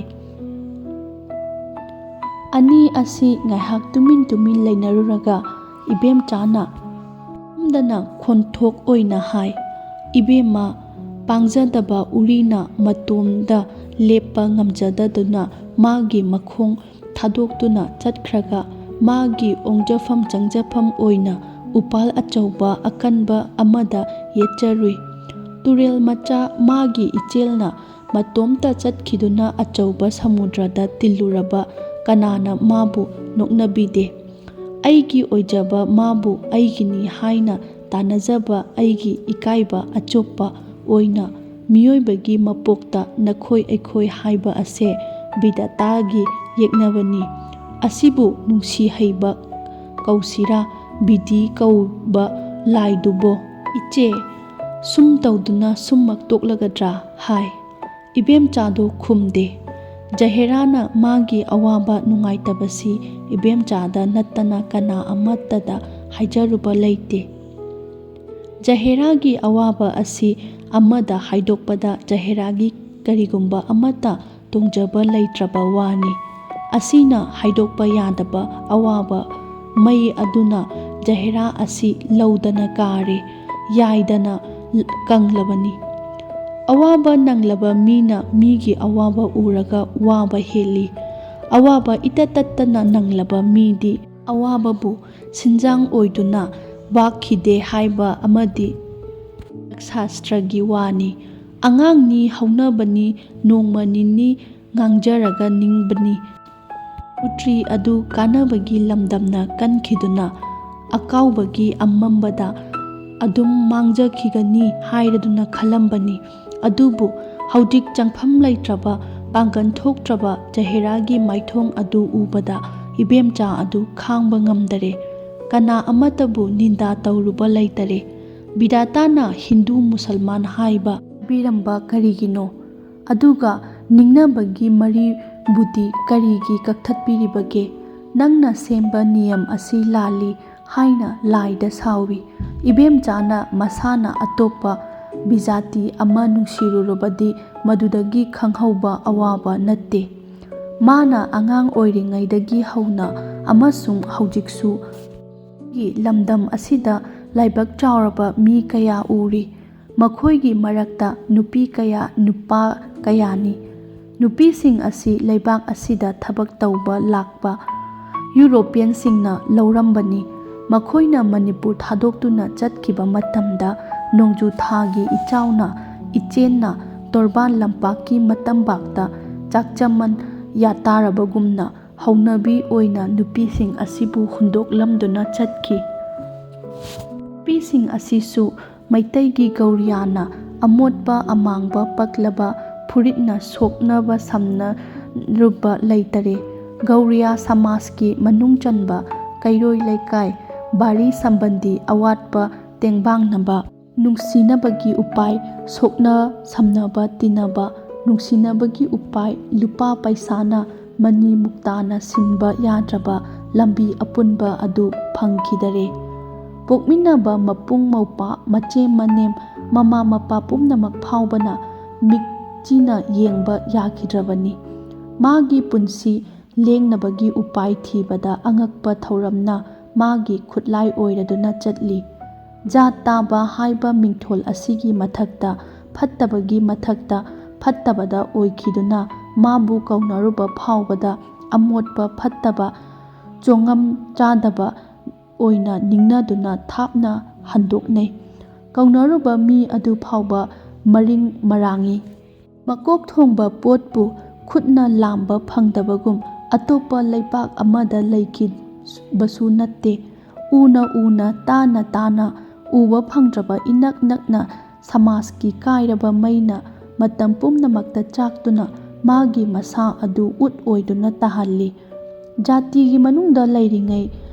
ꯑꯅꯤ ꯑꯁꯤ ꯉꯥꯏꯍꯥꯛ ꯇꯨꯃꯤꯟ ꯇꯨꯃꯤꯟ ꯂꯩꯅꯔꯨꯔꯒ ꯏꯕꯦꯝꯆꯥꯅ ꯉꯝꯗꯅ ꯈꯣꯟꯊꯣꯛ ꯑꯣꯏꯅ ꯍꯥꯏ, "ꯏꯕꯦꯝꯃ, ꯄꯥꯡꯖꯗꯕ ꯎꯔꯤꯅ ꯃꯇꯣꯝꯗ ꯂꯦꯞꯄ ꯉꯝꯖꯗꯗꯨꯅ ꯃꯥꯒꯤ ꯃꯈꯣꯡ ꯊꯥꯗꯣꯛꯇꯨꯅ ꯆꯠꯈ꯭ꯔꯒ ꯃꯥꯒꯤ ꯑꯣꯡꯖꯐꯝ ꯆꯪꯖꯐꯝ ꯑꯣꯏꯅ ꯎꯄꯥꯜ ꯑꯆꯧꯕ ꯑꯀꯟꯕ ꯑꯃꯗ ꯌꯦꯠꯆꯔꯨꯏ꯫ ꯇꯨꯔꯦꯜ ꯃꯆꯥ ꯃꯥꯒꯤ ꯏꯆꯦꯜꯅ ꯃꯇꯣꯝꯇ ꯆꯠꯈꯤꯗꯨꯅ ꯑꯆꯧꯕ ꯁꯃꯨꯗ꯭ꯔꯗ ꯇꯤꯜꯂꯨꯔꯕ ꯀꯅꯥꯅ ꯃꯥꯕꯨ ꯅꯣꯛꯅꯕꯤꯗꯦ? ꯑꯩꯒꯤ ꯑꯣꯏꯖꯕ ꯃꯥꯕꯨ ꯑꯩꯒꯤꯅꯤ ꯍꯥꯏꯅ ꯇꯥꯟꯅꯖꯕ ꯑꯩꯒꯤ ꯏꯀꯥꯏꯕ ꯑꯆꯣꯞꯄ ꯑꯣꯏꯅ ꯃꯤꯑꯣꯏꯕꯒꯤ ꯃꯄꯣꯛꯇ ꯅꯈꯣꯏ ꯑꯩꯈꯣꯏ ꯍꯥꯏꯕ ꯑꯁꯦ ꯕꯤꯙꯥꯇꯥꯒꯤ ꯌꯦꯛꯅꯕꯅꯤ꯫ ꯑꯁꯤꯕꯨ ꯅꯨꯡꯁꯤ ꯍꯩꯕ ꯀꯧꯁꯤꯔꯥ, ꯕꯤꯙꯤ ꯀꯧꯕ ꯂꯥꯏꯗꯨꯕꯣ? ꯏꯆꯦ, ꯁꯨꯝ ꯇꯧꯗꯨꯅ ꯁꯨꯝꯃꯛ ꯇꯣꯛꯂꯒꯗ꯭ꯔꯥ?" ꯍꯥꯏ꯫ ꯏꯕꯦꯝꯆꯥꯗꯣ ꯈꯨꯝꯗꯦ꯫ ꯖꯍꯦꯔꯥꯅ ꯃꯥꯒꯤ ꯑꯋꯥꯕ ꯅꯨꯡꯉꯥꯏꯇꯕꯁꯤ ꯏꯕꯦꯝꯆꯥꯗ ꯅꯠꯇꯅ ꯀꯅꯥ ꯑꯃꯠꯇꯗ ꯍꯥꯏꯖꯔꯨꯕ ꯂꯩꯇꯦ꯫ ꯖꯍꯦꯔꯥꯒꯤ ꯑꯋꯥꯕ ꯑꯁꯤ ꯑꯃꯗ ꯍꯥꯏꯗꯣꯛꯄꯗ ꯖꯍꯦꯔꯥꯒꯤ ꯀꯔꯤꯒꯨꯝꯕ ꯑꯃꯠꯇ ꯇꯣꯡꯖꯕ ꯂꯩꯇ꯭ꯔꯕ ꯋꯥꯅꯤ꯫ ꯑꯁꯤꯅ ꯍꯥꯏꯗꯣꯛꯄ ꯌꯥꯗꯕ ꯑꯋꯥꯕ ꯃꯩ ꯑꯗꯨꯅ ꯖꯍꯦꯔꯥ ꯑꯁꯤ ꯂꯧꯗꯅ ꯀꯥꯔꯦ, ꯌꯥꯏꯗꯅ ꯀꯪꯂꯕꯅꯤ꯫ ꯑꯋꯥꯕ ꯅꯪꯂꯕ ꯃꯤꯅ ꯃꯤꯒꯤ ꯑꯋꯥꯕ ꯎꯔꯒ ꯋꯥꯕ ꯍꯦꯜꯂꯤ꯫ ꯑꯋꯥꯕ ꯏꯇꯠ ꯇꯠꯇꯅ ꯅꯪꯂꯕ ꯃꯤꯗꯤ ꯑꯋꯥꯕꯕꯨ ꯁꯤꯟꯖꯥꯡ ꯑꯣꯏꯗꯨꯅ ꯋꯥꯈꯤꯗꯦ ꯍꯥꯏꯕ ꯑꯃꯗꯤ ꯁꯥꯁꯇ꯭ꯔꯒꯤ ꯋꯥꯅꯤ꯫ ꯑꯉꯥꯡꯅꯤ ꯍꯧꯅꯕꯅꯤ, ꯅꯣꯡꯃ ꯅꯤꯅꯤ ꯉꯥꯡꯖꯔꯒ ꯅꯤꯡꯕꯅꯤ꯫ ꯎꯇ꯭ꯔꯤ ꯑꯗꯨ ꯀꯥꯟꯅꯕꯒꯤ ꯂꯝꯗꯝꯅ ꯀꯟꯈꯤꯗꯨꯅ ꯑꯀꯥꯎꯕꯒꯤ ꯑꯃꯝꯕꯗ ꯑꯗꯨꯝ ꯃꯥꯡꯖꯈꯤꯒꯅꯤ ꯍꯥꯏꯔꯗꯨꯅ ꯈꯜꯂꯝꯕꯅꯤ꯫ ꯑꯗꯨꯕꯨ ꯍꯧꯖꯤꯛ ꯆꯪꯐꯝ ꯂꯩꯇ꯭ꯔꯕ, ꯄꯥꯡꯒꯜ ꯊꯣꯛꯇ꯭ꯔꯕ ꯖꯍꯦꯔꯥꯒꯤ ꯃꯥꯏꯊꯣꯡ ꯑꯗꯨ ꯎꯕꯗ ꯏꯕꯦꯝꯆꯥ ꯑꯗꯨ ꯈꯥꯡꯕ ꯉꯝꯗꯔꯦ꯫ ꯀꯅꯥ ꯑꯃꯠꯇꯕꯨ ꯅꯤꯟꯗꯥ ꯇꯧꯔꯨꯕ ꯂꯩꯇꯔꯦ꯫ ꯕꯤꯗꯥꯇꯥꯅ ꯍꯤꯟꯗꯨ ꯃꯨꯁꯜꯃꯥꯟ ꯍꯥꯏꯕ ꯕꯤꯔꯝꯕ ꯀꯔꯤꯒꯤꯅꯣ? ꯑꯗꯨꯒ ꯅꯤꯡꯅꯕꯒꯤ ꯃꯔꯤꯕꯨꯗꯤ ꯀꯔꯤꯒꯤ ꯀꯛꯊꯠꯄꯤꯔꯤꯕꯒꯦ? ꯅꯪꯅ ꯁꯦꯝꯕ ꯅꯤꯌꯝ ꯑꯁꯤ ꯂꯥꯜꯂꯤ ꯍꯥꯏꯅ ꯂꯥꯏꯗ ꯁꯥꯎꯏ꯫ ꯏꯕꯦꯝꯆꯥꯅ ꯃꯁꯥꯅ ꯑꯇꯣꯞꯄ ꯕꯤꯖꯥꯇꯤ ꯑꯃ ꯅꯨꯡꯁꯤꯔꯨꯔꯕꯗꯤ ꯃꯗꯨꯗꯒꯤ ꯈꯪꯍꯧꯕ ꯑꯋꯥꯕ ꯅꯠꯇꯦ꯫ ꯃꯥꯅ ꯑꯉꯥꯡ ꯑꯣꯏꯔꯤꯉꯩꯗꯒꯤ ꯍꯧꯅ ꯑꯃꯁꯨꯡ ꯍꯧꯖꯤꯛꯁꯨ ꯒꯤ ꯂꯝꯗꯝ ꯑꯁꯤꯗ ꯂꯥꯏꯕꯛ ꯆꯥꯎꯔꯕ ꯃꯤ ꯀꯌꯥ ꯎꯔꯤ꯫ ꯃꯈꯣꯏꯒꯤ ꯃꯔꯛꯇ ꯅꯨꯄꯤ ꯀꯌꯥ, ꯅꯨꯄꯥ ꯀꯌꯥꯅꯤ꯫ ꯅꯨꯄꯤꯁꯤꯡ ꯑꯁꯤ ꯂꯩꯕꯥꯛ ꯑꯁꯤꯗ ꯊꯕꯛ ꯇꯧꯕ ꯂꯥꯛꯄ ꯌꯨꯔꯣꯄꯤꯌꯟꯁꯤꯡꯅ ꯂꯧꯔꯝꯕꯅꯤ꯫ ꯃꯈꯣꯏꯅ ꯃꯅꯤꯄꯨꯔ ꯊꯥꯗꯣꯛꯇꯨꯅ ꯆꯠꯈꯤꯕ ꯃꯇꯝꯗ ꯅꯣꯡꯖꯨ ꯊꯥꯒꯤ ꯏꯆꯥꯎꯅ ꯏꯆꯦꯟꯅ ꯇꯣꯔꯕꯥꯟ ꯂꯝꯄꯥꯛꯀꯤ ꯃꯇꯝꯄꯥꯛꯇ ꯆꯥꯛꯆꯃꯟ ꯌꯥꯇꯥꯔꯕꯒꯨꯝꯅ ꯍꯧꯅꯕꯤ ꯑꯣꯏꯅ ꯅꯨꯄꯤꯁꯤꯡ ꯑꯁꯤꯕꯨ ꯍꯨꯟꯗꯣꯛꯂꯝꯗꯨꯅ ꯆꯠꯈꯤ꯫ ꯅꯨꯄꯤꯁꯤꯡ ꯑꯁꯤꯁꯨ ꯃꯩꯇꯩꯒꯤ ꯒꯧꯔꯤꯌꯥꯅ ꯑꯃꯣꯠꯄ ꯑꯃꯥꯡꯕ ꯄꯛꯂꯕ ꯐꯨꯔꯤꯠꯅ ꯁꯣꯛꯅꯕ ꯁꯝꯅꯔꯨꯕ ꯂꯩꯇꯔꯦ꯫ ꯒꯧꯔꯤꯌꯥ ꯁꯃꯥꯖꯀꯤ ꯃꯅꯨꯡ ꯆꯟꯕ ꯀꯩꯔꯣꯏ ꯂꯩꯀꯥꯏ, ꯚꯥꯔꯤ ꯁꯝꯕꯟꯗꯤ ꯑꯋꯥꯠꯄ ꯇꯦꯡꯕꯥꯡꯅꯕ, ꯅꯨꯡꯁꯤꯅꯕꯒꯤ ꯎꯄꯥꯏ, ꯁꯣꯛꯅ ꯁꯝꯅꯕ ꯇꯤꯟꯅꯕ, ꯅꯨꯡꯁꯤꯅꯕꯒꯤ ꯎꯄꯥꯏ, ꯂꯨꯄꯥ ꯄꯩꯁꯥꯅ ꯃꯅꯤ ꯃꯨꯛꯇꯥꯅ ꯁꯤꯟꯕ ꯌꯥꯗ꯭ꯔꯕ ꯂꯝꯕꯤ ꯑꯄꯨꯟꯕ ꯑꯗꯨ ꯐꯪꯈꯤꯗꯔꯦ꯫ ꯄꯣꯛꯃꯤꯟꯅꯕ ꯃꯄꯨꯡ ꯃꯧꯄꯥ, ꯃꯆꯦ ꯃꯅꯦꯝ, ꯃꯃꯥ ꯃꯄꯥ ꯄꯨꯝꯅꯃꯛ ꯐꯥꯎꯕꯅ ꯃꯤꯠꯆꯤꯅ ꯌꯦꯡꯕ ꯌꯥꯈꯤꯗ꯭ꯔꯕꯅꯤ꯫ ꯃꯥꯒꯤ ꯄꯨꯟꯁꯤ ꯂꯦꯡꯅꯕꯒꯤ ꯎꯄꯥꯏ ꯊꯤꯕꯗ ꯑꯉꯛꯄ ꯊꯧꯔꯝꯅ ꯃꯥꯒꯤ ꯈꯨꯠꯂꯥꯏ ꯑꯣꯏꯔꯗꯨꯅ ꯆꯠꯂꯤ꯫ ꯖꯥꯠ ꯇꯥꯕ ꯍꯥꯏꯕ ꯃꯤꯡꯊꯣꯜ ꯑꯁꯤꯒꯤ ꯃꯊꯛꯇ ꯐꯠꯇꯕꯒꯤ ꯃꯊꯛꯇ ꯐꯠꯇꯕꯗ ꯑꯣꯏꯈꯤꯗꯨꯅ ꯃꯥꯕꯨ ꯀꯧꯅꯔꯨꯕ ꯐꯥꯎꯕꯗ ꯑꯃꯣꯠꯄ, ꯐꯠꯇꯕ, ꯆꯣꯉꯝ ꯆꯥꯗꯕ ꯑꯣꯏꯅ ꯅꯤꯡꯅꯗꯨꯅ ꯊꯥꯞꯅ ꯍꯟꯗꯣꯛꯅꯩ꯫ ꯀꯧꯅꯔꯨꯕ ꯃꯤ ꯑꯗු ꯐꯥꯎꯕ ꯃꯔꯤꯡ ꯃꯔꯥꯡꯏ꯫ ꯃꯀꯣꯛ ꯊꯣꯡꯕ ꯄꯣꯠꯄꯨ ꯈꯨꯠꯅ ꯂꯥꯝꯕ ꯐꯪꯗꯕꯒꯨꯝ ꯑꯇꯣꯞꯄ ꯂꯩꯄꯥꯛ ꯑꯃꯗ ꯂꯩꯈꯤꯕꯁꯨ ꯅꯠꯇꯦ꯫ ꯎꯅ ꯎꯅ, ꯇꯥꯅ ꯇꯥꯅ, ꯎꯕ ꯐꯪꯗ꯭ꯔꯕ ꯏꯅꯛ ꯅꯛꯅ ꯁꯃꯥꯖꯀꯤ ꯀꯥꯏꯔꯕ ꯃꯩꯅ ꯃꯇꯝ ꯄꯨꯝꯅꯃꯛꯇ ꯆꯥꯛꯇꯨꯅ ꯃꯥꯒꯤ ꯃꯁꯥ ꯑꯗꯨ ꯎꯠ ꯑꯣꯏꯗꯨꯅ ꯇꯥꯍꯜꯂꯤ꯫ ꯖꯥꯇꯤꯒꯤ ꯃꯅꯨꯡꯗ ꯂꯩꯔꯤꯉꯩ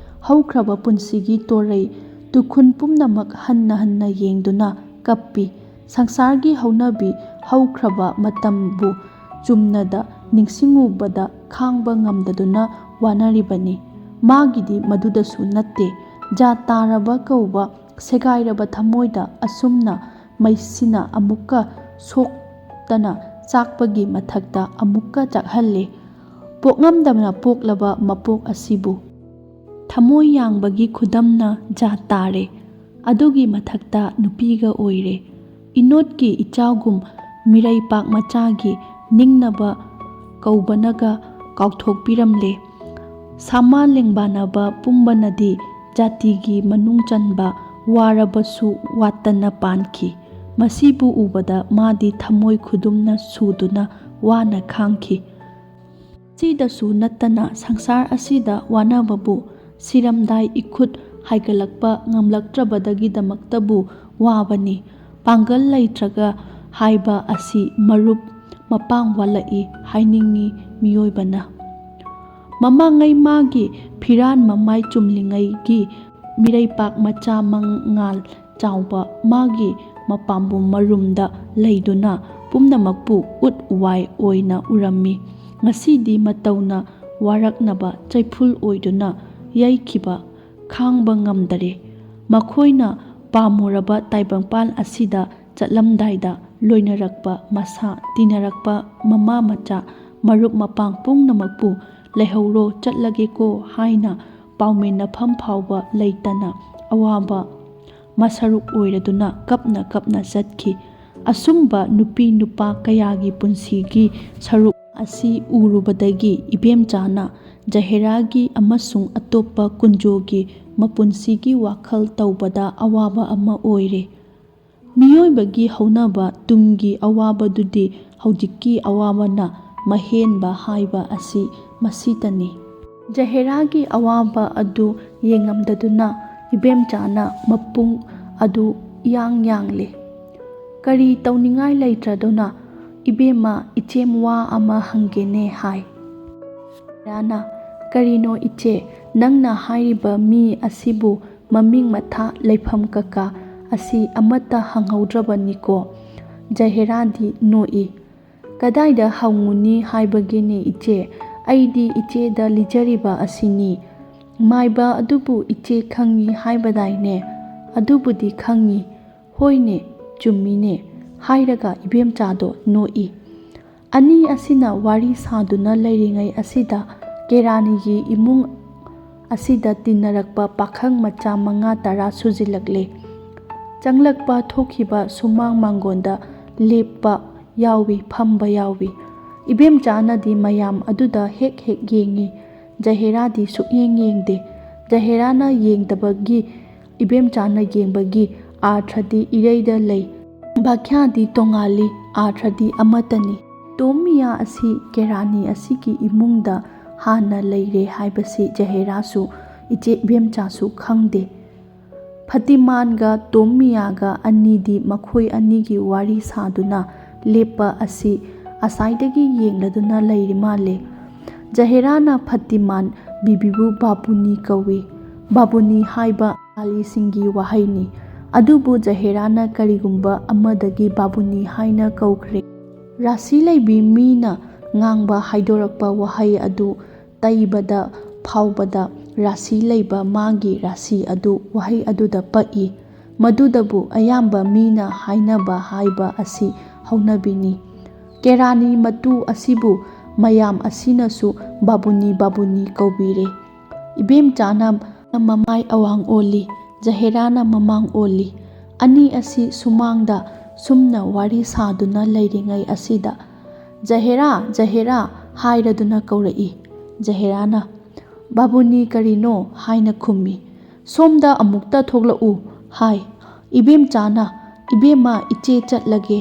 ꯍꯧꯈ꯭ꯔꯕ ꯄꯨꯟꯁꯤꯒꯤ ꯇꯣꯔꯩ ꯇꯨꯈꯨꯟ ꯄꯨꯝꯅꯃꯛ ꯍꯟꯅ ꯍꯟꯅ ꯌꯦꯡꯗꯨꯅ ꯀꯞꯄꯤ꯫ ꯁꯪꯁꯥꯔꯒꯤ ꯍꯧꯅꯕꯤ ꯍꯧꯈ꯭ꯔꯕ ꯃꯇꯝꯕꯨ ꯆꯨꯝꯅꯗ ꯅꯤꯡꯁꯤꯡꯉꯨꯕꯗ ꯈꯥꯡꯕ ꯉꯝꯗꯗꯨꯅ ꯋꯥꯅꯔꯤꯕꯅꯤ꯫ ꯃꯥꯒꯤꯗꯤ ꯃꯗꯨꯗꯁꯨ ꯅꯠꯇꯦ꯫ ꯖꯥꯠ ꯇꯥꯔꯕ ꯀꯧꯕ ꯁꯦꯒꯥꯏꯔꯕ ꯊꯃꯣꯏꯗ ꯑꯁꯨꯝꯅ ꯃꯩꯁꯤꯅ ꯑꯃꯨꯛꯀ ꯁꯣꯛꯇꯅ ꯆꯥꯛꯄꯒꯤ ꯃꯊꯛꯇ ꯑꯃꯨꯛꯀ ꯆꯥꯛꯍꯜꯂꯤ꯫ ꯄꯣꯛꯉꯝꯗꯅ ꯄꯣꯛꯂꯕ ꯃꯄꯣꯛ ꯑꯁꯤꯕꯨ ꯊꯃꯣꯏ ꯌꯥꯡꯕꯒꯤ ꯈꯨꯗꯝꯅ ꯖꯥꯠ ꯇꯥꯔꯦ꯫ ꯑꯗꯨꯒꯤ ꯃꯊꯛꯇ ꯅꯨꯄꯤꯒ ꯑꯣꯏꯔꯦ꯫ ꯏꯅꯣꯠꯀꯤ ꯏꯆꯥꯎꯒꯨꯝ ꯃꯤꯔꯩꯄꯥꯛ ꯃꯆꯥꯒꯤ ꯅꯤꯡꯅꯕ ꯀꯧꯕꯅꯒ ꯀꯥꯎꯊꯣꯛꯄꯤꯔꯝꯂꯦ꯫ ꯁꯥꯃꯥ ꯂꯦꯡꯕꯥꯅꯕ ꯄꯨꯝꯕꯅꯗꯤ ꯖꯥꯇꯤꯒꯤ ꯃꯅꯨꯡ ꯆꯟꯕ ꯋꯥꯔꯕꯁꯨ ꯋꯥꯠꯇꯅ ꯄꯥꯟꯈꯤ꯫ ꯃꯁꯤꯕꯨ ꯎꯕꯗ ꯃꯥꯗꯤ ꯊꯃꯣꯏ ꯈꯨꯗꯨꯝꯅ ꯁꯨꯗꯨꯅ ꯋꯥꯅ ꯈꯥꯡꯈꯤ꯫ ꯃꯁꯤꯗꯁꯨ ꯅꯠꯇꯅ ꯁꯪꯁꯥꯔ ꯑꯁꯤꯗ ꯋꯥꯅꯕꯕꯨ ꯁꯤꯔꯝꯗꯥꯏ ꯏꯈꯨꯠ ꯍꯥꯏꯒꯠꯂꯛꯄ ꯉꯝꯂꯛꯇ꯭ꯔꯕꯗꯒꯤꯗꯃꯛꯇꯕꯨ ꯋꯥꯕꯅꯤ꯫ ꯄꯥꯡꯒꯜ ꯂꯩꯇ꯭ꯔꯒ ꯍꯥꯏꯕ ꯑꯁꯤ ꯃꯔꯨꯞ ꯃꯄꯥꯡ ꯋꯥꯠꯂꯛꯏ ꯍꯥꯏꯅꯤꯡꯉꯤ ꯃꯤꯑꯣꯏꯕꯅ꯫ ꯃꯃꯥꯡꯉꯩ ꯃꯥꯒꯤ ꯐꯤꯔꯥꯟ ꯃꯃꯥꯏ ꯆꯨꯝꯂꯤꯉꯩꯒꯤ ꯃꯤꯔꯩꯄꯥꯛ ꯃꯆꯥ ꯃꯉꯥꯜ ꯆꯥꯎꯕ ꯃꯥꯒꯤ ꯃꯄꯥꯝꯕꯣꯝ ꯃꯔꯨꯝꯗ ꯂꯩꯗꯨꯅ ꯄꯨꯝꯅꯃꯛꯄꯨ ꯎꯠ ꯋꯥꯏ ꯑꯣꯏꯅ ꯎꯔꯝꯃꯤ꯫ ꯉꯁꯤꯗꯤ ꯃꯇꯧꯅ ꯋꯥꯔꯛꯅꯕ ꯆꯩꯐꯨꯜ ꯑꯣꯏꯗꯨꯅ ꯌꯩꯈꯤꯕ ꯈꯥꯡꯕ ꯉꯝꯗꯔꯦ꯫ ꯃꯈꯣꯏꯅ ꯄꯥꯝꯃꯨꯔꯕ ꯇꯥꯏꯕꯪꯄꯥꯟ ꯑꯁꯤꯗ ꯆꯠꯂꯝꯗꯥꯏꯗ ꯂꯣꯏꯅꯔꯛꯄ ꯃꯁꯥ, ꯇꯤꯟꯅꯔꯛꯄ ꯃꯃꯥ ꯃꯆꯥ, ꯃꯔꯨꯞ ꯃꯄꯥꯡ ꯄꯨꯝꯅꯃꯛꯄꯨ ꯂꯩꯍꯧꯔꯣ ꯆꯠꯂꯒꯦꯀꯣ ꯍꯥꯏꯅ ꯄꯥꯎꯃꯤꯟꯅꯐꯝ ꯐꯥꯎꯕ ꯂꯩꯇꯅ ꯑꯋꯥꯕ ꯃꯁꯔꯨꯛ ꯑꯣꯏꯔꯗꯨꯅ ꯀꯞꯅ ꯀꯞꯅ ꯆꯠꯈꯤ꯫ ꯑꯁꯨꯝꯕ ꯅꯨꯄꯤ ꯅꯨꯄꯥ ꯀꯌꯥꯒꯤ ꯄꯨꯟꯁꯤꯒꯤ ꯁꯔꯨꯛ ꯑꯁꯤ ꯎꯔꯨꯕꯗꯒꯤ ꯏꯕꯦꯝꯆꯥꯅ ꯖꯍꯦꯔꯥꯒꯤ ꯑꯃꯁꯨꯡ ꯑꯇꯣꯞꯄ ꯀꯨꯟꯖꯣꯒꯤ ꯃꯄꯨꯟꯁꯤꯒꯤ ꯋꯥꯈꯜ ꯇꯧꯕꯗ ꯑꯋꯥꯕ ꯑꯃ ꯑꯣꯏꯔꯦ꯫ ꯃꯤꯑꯣꯏꯕꯒꯤ ꯍꯧꯅꯕ ꯇꯨꯡꯒꯤ ꯑꯋꯥꯕꯗꯨꯗꯤ ꯍꯧꯖꯤꯛꯀꯤ ꯑꯋꯥꯕꯅ ꯃꯍꯦꯟꯕ ꯍꯥꯏꯕ ꯑꯁꯤ ꯃꯁꯤꯇꯅꯤ꯫ ꯖꯍꯦꯔꯥꯒꯤ ꯑꯋꯥꯕ ꯑꯗꯨ ꯌꯦꯡꯉꯝꯗꯗꯨꯅ ꯏꯕꯦꯝꯆꯥꯅ ꯃꯄꯨꯡ ꯑꯗꯨ ꯏꯌꯥꯡ ꯌꯥꯡꯂꯦ꯫ ꯀꯔꯤ ꯇꯧꯅꯤꯡꯉꯥꯏ ꯂꯩꯇ꯭ꯔꯗꯨꯅ "ꯏꯕꯦꯝꯃ, ꯏꯆꯦꯝ ꯋꯥ ꯑꯃ ꯍꯪꯒꯦꯅꯦ" ꯍꯥꯏ꯫ ꯖꯍꯦꯔꯥꯅ "ꯀꯔꯤꯅꯣ ꯏꯆꯦ, ꯅꯪꯅ ꯍꯥꯏꯔꯤꯕ ꯃꯤ ꯑꯁꯤꯕꯨ ꯃꯃꯤꯡ ꯃꯊꯥ ꯂꯩꯐꯝ ꯀꯀꯥ ꯑꯁꯤ ꯑꯃꯠꯇ ꯍꯪꯍꯧꯗ꯭ꯔꯕꯅꯤꯀꯣ"꯫ ꯖꯍꯦꯔꯥꯗꯤ ꯅꯣꯛꯏ꯫ "ꯀꯗꯥꯏꯗ ꯍꯪꯉꯨꯅꯤ ꯍꯥꯏꯕꯒꯦꯅꯦ ꯏꯆꯦ, ꯑꯩꯗꯤ ꯏꯆꯦꯗ ꯂꯤꯖꯔꯤꯕ ꯑꯁꯤꯅꯤ꯫ ꯃꯥꯏꯕ ꯑꯗꯨꯕꯨ ꯏꯆꯦ ꯈꯪꯏ ꯍꯥꯏꯕꯗꯥꯏꯅꯦ"꯫ "ꯑꯗꯨꯕꯨꯗꯤ ꯈꯪꯏ"꯫ "ꯍꯣꯏꯅꯦ, ꯆꯨꯝꯃꯤꯅꯦ" ꯍꯥꯏꯔꯒ ꯏꯕꯦꯝꯆꯥꯗꯣ ꯅꯣꯛꯏ꯫ ꯑꯅꯤ ꯑꯁꯤꯅ ꯋꯥꯔꯤ ꯁꯥꯗꯨꯅ ꯂꯩꯔꯤꯉꯩ ꯑꯁꯤꯗ ꯀꯦꯔꯥꯅꯤꯒꯤ ꯏꯃꯨꯡ ꯑꯁꯤꯗ ꯇꯤꯟꯅꯔꯛꯄ ꯄꯥꯈꯪ ꯃꯆꯥ 5-10 ꯁꯨꯖꯤꯜꯂꯛꯂꯦ꯫ ꯆꯪꯂꯛꯄ ꯊꯣꯛꯈꯤꯕ ꯁꯨꯃꯥꯡ ꯃꯥꯡꯒꯣꯟꯗ ꯂꯦꯞꯄ ꯌꯥꯎꯏ, ꯐꯝꯕ ꯌꯥꯎꯏ꯫ ꯏꯕꯦꯝꯆꯥꯅꯗꯤ ꯃꯌꯥꯝ ꯑꯗꯨꯗ ꯍꯦꯛ ꯍꯦꯛ ꯌꯦꯡꯏ, ꯖꯍꯦꯔꯥꯗꯤ ꯁꯨꯛꯌꯦꯡ ꯌꯦꯡꯗꯦ꯫ ꯖꯍꯦꯔꯥꯅ ꯌꯦꯡꯗꯕꯒꯤ ꯏꯕꯦꯝꯆꯥꯅ ꯌꯦꯡꯕꯒꯤ ꯑꯥꯔꯊꯗꯤ ꯏꯔꯩꯗ ꯂꯩ, ꯚꯥꯈ꯭ꯌꯥꯗꯤ ꯇꯣꯉꯥꯜꯂꯤ, ꯑꯥꯔꯊꯗꯤ ꯑꯃꯠꯇꯅꯤ꯫ ꯇꯣꯝ-ꯃꯤꯌꯥ ꯑꯁꯤ ꯀꯦꯔꯥꯅꯤ ꯑꯁꯤꯒꯤ ꯏꯃꯨꯡꯗ ꯍꯥꯟꯅ ꯂꯩꯔꯦ ꯍꯥꯏꯕꯁꯤ ꯖꯍꯦꯔꯥꯁꯨ ꯏꯆꯦ ꯏꯕꯦꯝꯆꯥꯁꯨ ꯈꯪꯗꯦ꯫ ꯐꯇꯤꯃꯥꯟꯒ ꯇꯣꯝ-ꯃꯤꯌꯥꯒ ꯑꯅꯤꯗꯤ ꯃꯈꯣꯏ ꯑꯅꯤꯒꯤ ꯋꯥꯔꯤ ꯁꯥꯗꯨꯅ ꯂꯦꯞꯄ ꯑꯁꯤ ꯑꯁꯥꯏꯗꯒꯤ ꯌꯦꯡꯂꯗꯨꯅ ꯂꯩꯔꯤ ꯃꯥꯜꯂꯦ꯫ ꯖꯍꯦꯔꯥꯅ ꯐꯇꯤꯃꯥꯟ ꯕꯤꯕꯤꯕꯨ ꯕꯥꯕꯨꯅꯤ ꯀꯧꯏ꯫ ꯕꯥꯕꯨꯅꯤ ꯍꯥꯏꯕ ꯕꯪꯒꯥꯂꯤꯁꯤꯡꯒꯤ ꯋꯥꯍꯩꯅꯤ, ꯑꯗꯨꯕꯨ ꯖꯍꯦꯔꯥꯅ ꯀꯔꯤꯒꯨꯝꯕ ꯑꯃꯗꯒꯤ ꯕꯥꯕꯨꯅꯤ ꯍꯥꯏꯅ ꯀꯧꯈ꯭ꯔꯦ꯫ ꯔꯥꯁꯤ ꯂꯩꯕꯤ ꯃꯤꯅ ꯉꯥꯡꯕ ꯍꯥꯏꯗꯣꯔꯛꯄ ꯋꯥꯍꯩ ꯑꯗꯨ ꯇꯩꯕꯗ ꯐꯥꯎꯕꯗ ꯔꯥꯁꯤ ꯂꯩꯕ ꯃꯥꯒꯤ ꯔꯥꯁꯤ ꯑꯗꯨ ꯋꯥꯍꯩ ꯑꯗꯨꯗ ꯄꯛꯏ꯫ ꯃꯗꯨꯗꯕꯨ ꯑꯌꯥꯝꯕ ꯃꯤꯅ ꯍꯥꯏꯅꯕ ꯍꯥꯏꯕ ꯑꯁꯤ ꯍꯧꯅꯕꯤꯅꯤ꯫ ꯀꯦꯔꯥꯅꯤ ꯃꯇꯨ ꯑꯁꯤꯕꯨ ꯃꯌꯥꯝ ꯑꯁꯤꯅꯁꯨ ꯕꯥꯕꯨꯅꯤ ꯕꯥꯕꯨꯅꯤ ꯀꯧꯕꯤꯔꯦ꯫ ꯏꯕꯦꯝꯆꯥꯅ ꯃꯃꯥꯏ ꯑꯋꯥꯡ ꯑꯣꯜꯂꯤ, ꯖꯍꯦꯔꯥꯅ ꯃꯃꯥꯡ ꯑꯣꯜꯂꯤ꯫ ꯑꯅꯤ ꯑꯁꯤ ꯁꯨꯃꯥꯡꯗ ꯁꯨꯝꯅꯋꯥꯔꯤ ꯁꯥꯗꯨꯅ ꯂꯩꯔꯤꯉꯩ ꯑꯁꯤꯗ "ꯖꯍꯦꯔꯥ, ꯖꯍꯦꯔꯥ" ꯍꯥꯏꯔꯗꯨꯅ ꯀꯧꯔꯛꯏ꯫ ꯖꯍꯦꯔꯥꯅ "ꯕꯥꯕꯨꯅꯤ ꯀꯔꯤꯅꯣ" ꯍꯥꯏꯅ ꯈꯨꯝꯃꯤ꯫ "ꯁꯣꯝꯗ ꯑꯃꯨꯛꯇ ꯊꯣꯛꯂꯛꯎ" ꯍꯥꯏ꯫ ꯏꯕꯦꯝꯆꯥꯅ "ꯏꯕꯦꯝꯃ, ꯏꯆꯦ ꯆꯠꯂꯒꯦ"꯫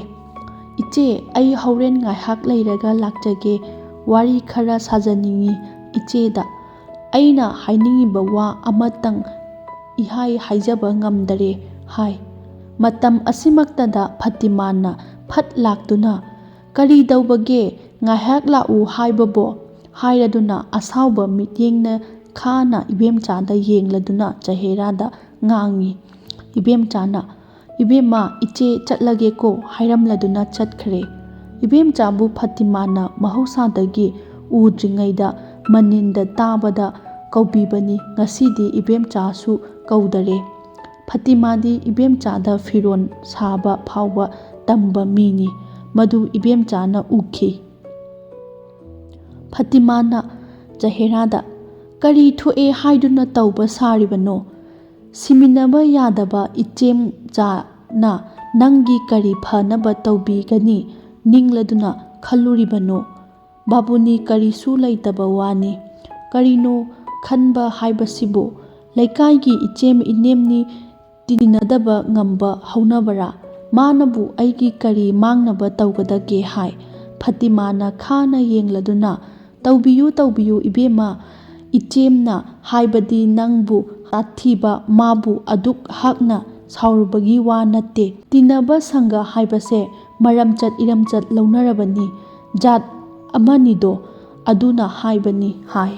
"ꯏꯆꯦ, ꯑꯩ ꯍꯧꯔꯦꯟ ꯉꯥꯏꯍꯥꯛ ꯂꯩꯔꯒ ꯂꯥꯛꯆꯒꯦ, ꯋꯥꯔꯤ ꯈꯔ ꯁꯥꯖꯅꯤꯡꯏ ꯏꯆꯦꯗ꯫ ꯑꯩꯅ ꯍꯥꯏꯅꯤꯡꯉꯤꯕ ꯋꯥ ꯑꯃꯇꯪ ꯏꯍꯥꯏ ꯍꯥꯏꯖꯕ ꯉꯝꯗꯔꯦ" ꯍꯥꯏ꯫ ꯃꯇꯝ ꯑꯁꯤꯃꯛꯇꯗ ꯐꯇꯤꯃꯥꯟꯅ ꯐꯠ ꯂꯥꯛꯇꯨꯅ "ꯀꯔꯤ ꯇꯧꯕꯒꯦ, ꯉꯥꯏꯍꯥꯛ ꯂꯥꯛꯎ ꯍꯥꯏꯕꯕꯣ" ꯍꯥꯏꯔꯗꯨꯅ ꯑꯁꯥꯎꯕ ꯃꯤꯠꯌꯦꯡꯅ ꯈꯥꯅ ꯏꯕꯦꯝꯆꯥꯗ ꯌꯦꯡꯂꯗꯨꯅ ꯖꯍꯦꯔꯥꯗ ꯉꯥꯡꯏ꯫ ꯏꯕꯦꯝꯆꯥꯅ "ꯏꯕꯦꯝꯃ, ꯏꯆꯦ ꯆꯠꯂꯒꯦꯀꯣ" ꯍꯥꯏꯔꯝꯂꯗꯨꯅ ꯆꯠꯈ꯭ꯔꯦ꯫ ꯏꯕꯦꯝꯆꯥꯕꯨ ꯐꯇꯤꯃꯥꯟꯅ ꯃꯍꯧꯁꯥꯗꯒꯤ ꯎꯗ꯭ꯔꯤꯉꯩꯗ ꯃꯅꯤꯟꯗ ꯇꯥꯕꯗ ꯀꯧꯕꯤꯕꯅꯤ, ꯉꯁꯤꯗꯤ ꯏꯕꯦꯝꯆꯥꯁꯨ ꯀꯧꯗꯔꯦ꯫ ꯐꯇꯤꯃꯥꯗꯤ ꯏꯕꯦꯝꯆꯥꯗ ꯐꯤꯔꯣꯟ ꯁꯥꯕ ꯐꯥꯎꯕ ꯇꯝꯕ ꯃꯤꯅꯤ, ꯃꯗꯨ ꯏꯕꯦꯝꯆꯥꯅ ꯎꯈꯤ꯫ ꯐꯇꯤꯃꯥꯟꯅ ꯖꯍꯦꯔꯥꯗ "ꯀꯔꯤ ꯊꯣꯛꯑꯦ ꯍꯥꯏꯗꯨꯅ ꯇꯧꯕ ꯁꯥꯔꯤꯕꯅꯣ? ꯁꯤꯃꯤꯟꯅꯕ ꯌꯥꯗꯕ ꯏꯆꯦꯝꯆꯥꯅ ꯅꯪꯒꯤ ꯀꯔꯤ ꯐꯅꯕ ꯇꯧꯕꯤꯒꯅꯤ ꯅꯤꯡꯂꯗꯨꯅ ꯈꯜꯂꯨꯔꯤꯕꯅꯣ? ꯕꯥꯕꯨꯅꯤ ꯀꯔꯤꯁꯨ ꯂꯩꯇꯕ ꯋꯥꯅꯤ꯫ ꯀꯔꯤꯅꯣ ꯈꯟꯕ ꯍꯥꯏꯕꯁꯤꯕꯨ? ꯂꯩꯀꯥꯏꯒꯤ ꯏꯆꯦꯝ ꯏꯅꯦꯝꯅꯤ, ꯇꯤꯟꯅꯗꯕ ꯉꯝꯕ ꯍꯧꯅꯕꯔꯥ? ꯃꯥꯅꯕꯨ ꯑꯩꯒꯤ ꯀꯔꯤ ꯃꯥꯡꯅꯕ ꯇꯧꯒꯗꯒꯦ" ꯍꯥꯏ꯫ ꯐꯇꯤꯃꯥꯟꯅ ꯈꯥꯅ ꯌꯦꯡꯂꯗꯨꯅ "ꯇꯧꯕꯤꯌꯨ ꯇꯧꯕꯤꯌꯨ ꯏꯕꯦꯝꯃ, ꯏꯆꯦꯝꯅ ꯍꯥꯏꯕꯗꯤ ꯅꯪꯕꯨ ꯇꯥꯊꯤꯕ ꯃꯥꯕꯨ ꯑꯗꯨꯛ ꯍꯥꯛꯅ ꯁꯥꯎꯔꯨꯕꯒꯤ ꯋꯥ ꯅꯠꯇꯦ꯫ ꯇꯤꯟꯅꯕ ꯁꯪꯒ ꯍꯥꯏꯕꯁꯦ ꯃꯔꯝꯆꯠ ꯏꯔꯝꯆꯠ ꯂꯧꯅꯔꯕꯅꯤ, ꯖꯥꯠ ꯑꯃꯅꯤꯗꯣ, ꯑꯗꯨꯅ ꯍꯥꯏꯕꯅꯤ" ꯍꯥꯏ꯫